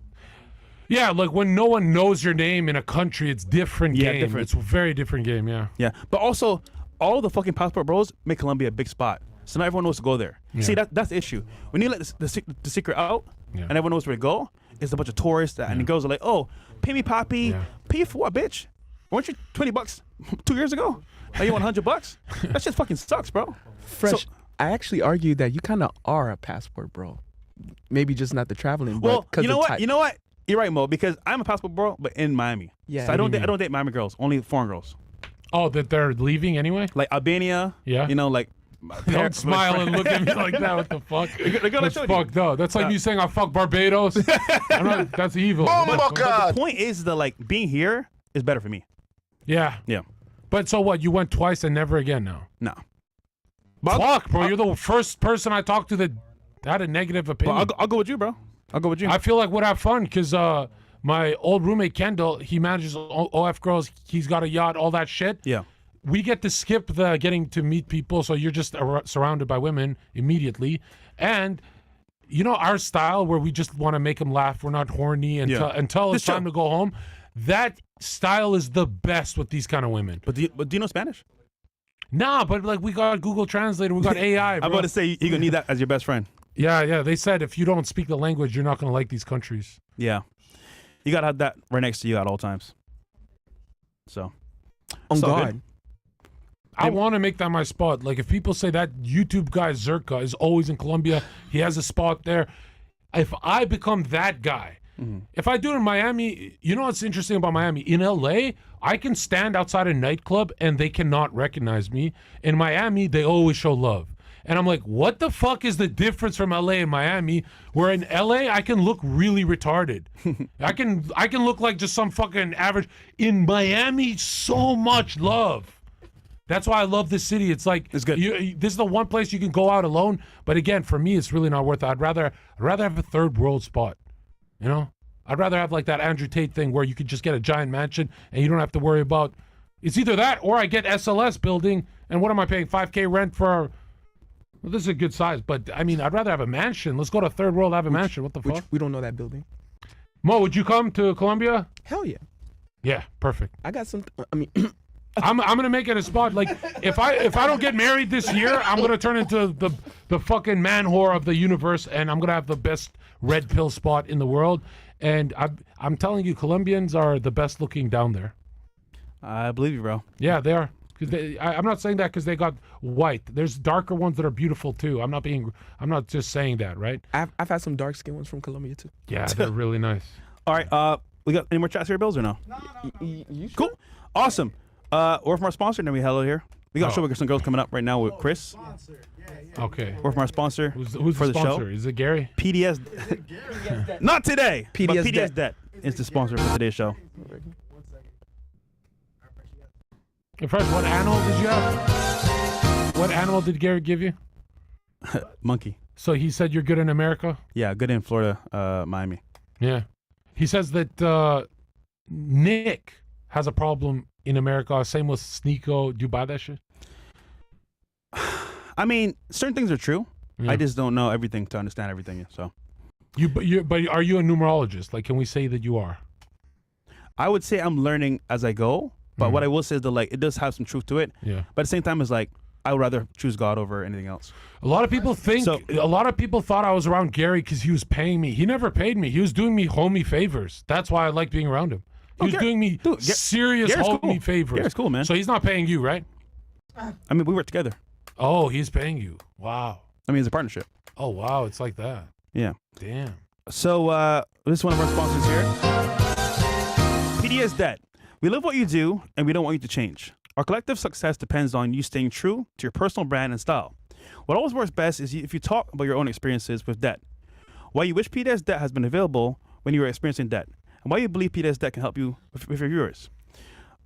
Yeah, like when no one knows your name in a country, it's different Yeah, game. different. It's a very different game. Yeah. Yeah. But also, all the fucking passport bros make Colombia a big spot. So now everyone knows to go there. See, that's the issue. When you let the secret out and everyone knows where to go, it's a bunch of tourists and the girls are like, oh, pay me, Poppy. Yeah. Pay you for what, bitch? Weren't you $20 2 years ago? Now you want $100? That shit fucking sucks, bro. Fresh. So- I actually argue that you kind of are a passport bro. Maybe just not the traveling, Well, but you know the what? type. You know what? You're right, Mo, because I'm a passport bro, but in Miami. Yeah. So What do I don't date Miami girls, only foreign girls. Oh, that they're leaving anyway? Like Albania. Yeah. You know, like. Don't smile and look at me like that. What the fuck? The girl I That's showed you. fucked up. That's like you saying I fuck Barbados. That's evil. But the point is that like being here is better for me. Yeah. Yeah. But so what? You went twice and never again now? No. Fuck, bro. You're the first person I talked to that had a negative opinion. I'll go with you, bro. I'll go with you. I feel like we'd have fun because my old roommate Kendall, he manages OF girls. He's got a yacht, all that shit. Yeah. We get to skip the getting to meet people, so you're just surrounded by women immediately. And you know our style where we just want to make them laugh. We're not horny until it's Just time to go home. That style is the best with these kind of women. But do you know Spanish? Nah, but like we got Google Translator, we got AI. Bro. I'm about to say you're gonna need that as your best friend. Yeah. They said if you don't speak the language, you're not gonna like these countries. Yeah. You gotta have that right next to you at all times. So. On it's all guard. good. I want to make that my spot. Like, if people say that YouTube guy Zherka is always in Colombia, he has a spot there. If I become that guy, if I do it in Miami, you know what's interesting about Miami? In LA, I can stand outside a nightclub and they cannot recognize me. In Miami, they always show love. And I'm like, what the fuck is the difference from LA and Miami? Where in LA, I can look really retarded. I can look like just some fucking average. In Miami, so much love. That's why I love this city. It's like, it's good. This is the one place you can go out alone. But again, for me, it's really not worth it. I'd rather have a third world spot. You know, I'd rather have like that Andrew Tate thing where you could just get a giant mansion and you don't have to worry about. It's either that or I get SLS building, and what am I paying? $5,000 rent for? Well, this is a good size, but I mean, I'd rather have a mansion. Let's go to third world, have a mansion. What the fuck? We don't know that building. Mo, would you come to Colombia? Hell yeah. Yeah, perfect. I got some. I mean, I'm gonna make it a spot. Like if I don't get married this year, I'm gonna turn into the fucking man whore of the universe, and I'm gonna have the best red pill spot in the world. And I'm telling you, Colombians are the best looking down there. I believe you, bro. Yeah, they are. I'm not saying that because they got white. There's darker ones that are beautiful too. I'm not just saying that, right? I've had some dark skin ones from Colombia too. Yeah, they're really nice. All right. We got any more chats here, Bills, or no? You Cool. Awesome. We're from our sponsor, and then we hello here. We got a show with some girls coming up right now with Chris. Okay. We're from our sponsor. Who's for the the sponsor? show. Is it Gary? PDS. Not today. PDS but PDS Debt. Debt is the sponsor for today's show. First, what animal did you have? What animal did Gary give you? Monkey. So he said you're good in America? Yeah, good in Florida, Miami. Yeah. He says that Nick has a problem in America. Same with Sneeko. Do you buy that shit? I mean, certain things are true. Yeah. I just don't know everything to understand everything. So But are you a numerologist? Like, can we say that you are? I would say I'm learning as I go. But what I will say is that, like, it does have some truth to it. Yeah. But at the same time, it's like I would rather choose God over anything else. A lot of people thought I was around Gary because he was paying me. He never paid me. He was doing me homie favors. That's why I like being around him. He was doing me serious Gary's homie cool. favors. Gary's cool, man. So he's not paying you, right? I mean, we work together. Oh, he's paying you. Wow. I mean, it's a partnership. Oh, wow. It's like that. Yeah. Damn. So this is one of our sponsors here. PDS Debt. We love what you do, and we don't want you to change. Our collective success depends on you staying true to your personal brand and style. What always works best is if you talk about your own experiences with debt. Why you wish PDS Debt has been available when you were experiencing debt, and why you believe PDS Debt can help you with your viewers.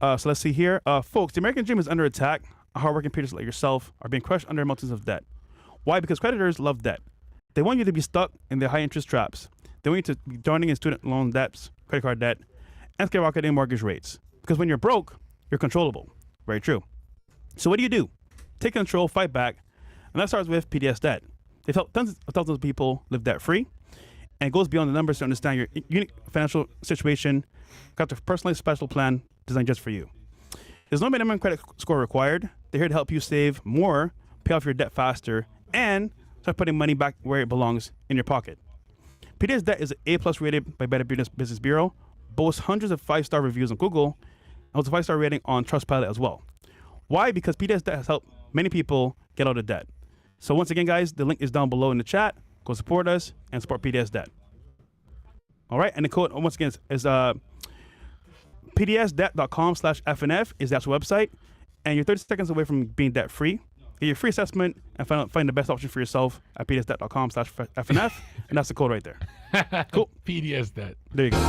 So let's see here. Folks, the American dream is under attack. Hardworking peers like yourself are being crushed under mountains of debt. Why? Because creditors love debt. They want you to be stuck in their high-interest traps. They want you to be drowning in student loan debts, credit card debt, and skyrocketing mortgage rates. Because when you're broke, you're controllable. Very true. So what do? Take control, fight back, and that starts with PDS Debt. They've helped tons of thousands of people live debt-free, and it goes beyond the numbers to understand your unique financial situation. Got a personalized special plan designed just for you. There's no minimum credit score required. They're here to help you save more, pay off your debt faster, and start putting money back where it belongs in your pocket. PDS Debt is A+ rated by Better Business Bureau, boasts hundreds of 5-star reviews on Google, and holds a 5-star rating on Trustpilot as well. Why? Because PDS Debt has helped many people get out of debt. So once again, guys, the link is down below in the chat. Go support us and support PDS Debt. All right, and the code once again is pdsdebt.com/FNF is the actual website, and you're 30 seconds away from being debt free. Get your free assessment and find the best option for yourself at pdsdebt.com/FNF, and that's the code right there. Cool. PDS Debt. There you go. All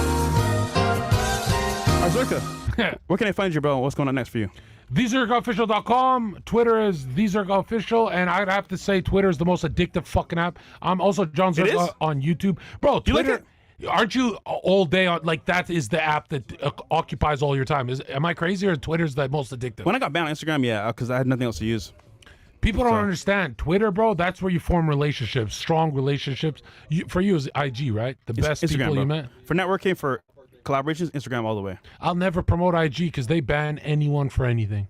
right, Zherka, where can I find you, bro? What's going on next for you? TheZherkaOfficial.com. Twitter is TheZherkaOfficial, and I'd have to say Twitter is the most addictive fucking app. I'm also John Zherka on YouTube. Bro, Twitter, aren't you all day on, like, that is the app that occupies all your time? Am I crazy, or Twitter's the most addictive? When I got banned on Instagram, yeah, because I had nothing else to use. People don't understand. Twitter, bro, that's where you form relationships, strong relationships. For you, is IG, right? The best Instagram, people bro. you met? For networking, for collaborations, Instagram all the way. I'll never promote IG because they ban anyone for anything.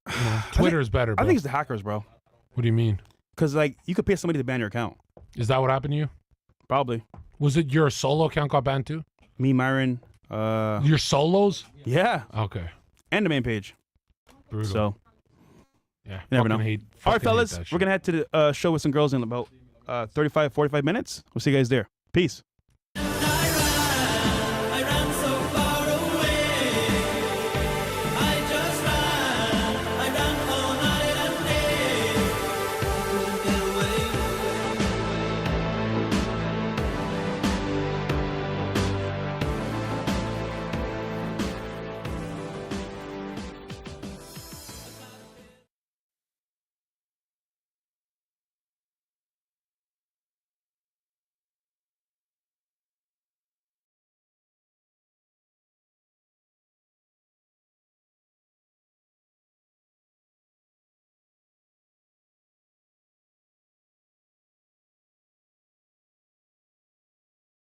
You know, Twitter's better, bro. I think it's the hackers, bro. What do you mean? Because, like, you could pay somebody to ban your account. Is that what happened to you? Probably. Was it your solo account got banned too? Me, Myron. Your solos? Yeah. Okay. And the main page. Brutal. So, Yeah, You never fucking know. hate- All right, fucking hate fellas, that we're shit. gonna head to the show with some girls in about 35, 45 minutes. We'll see you guys there. Peace.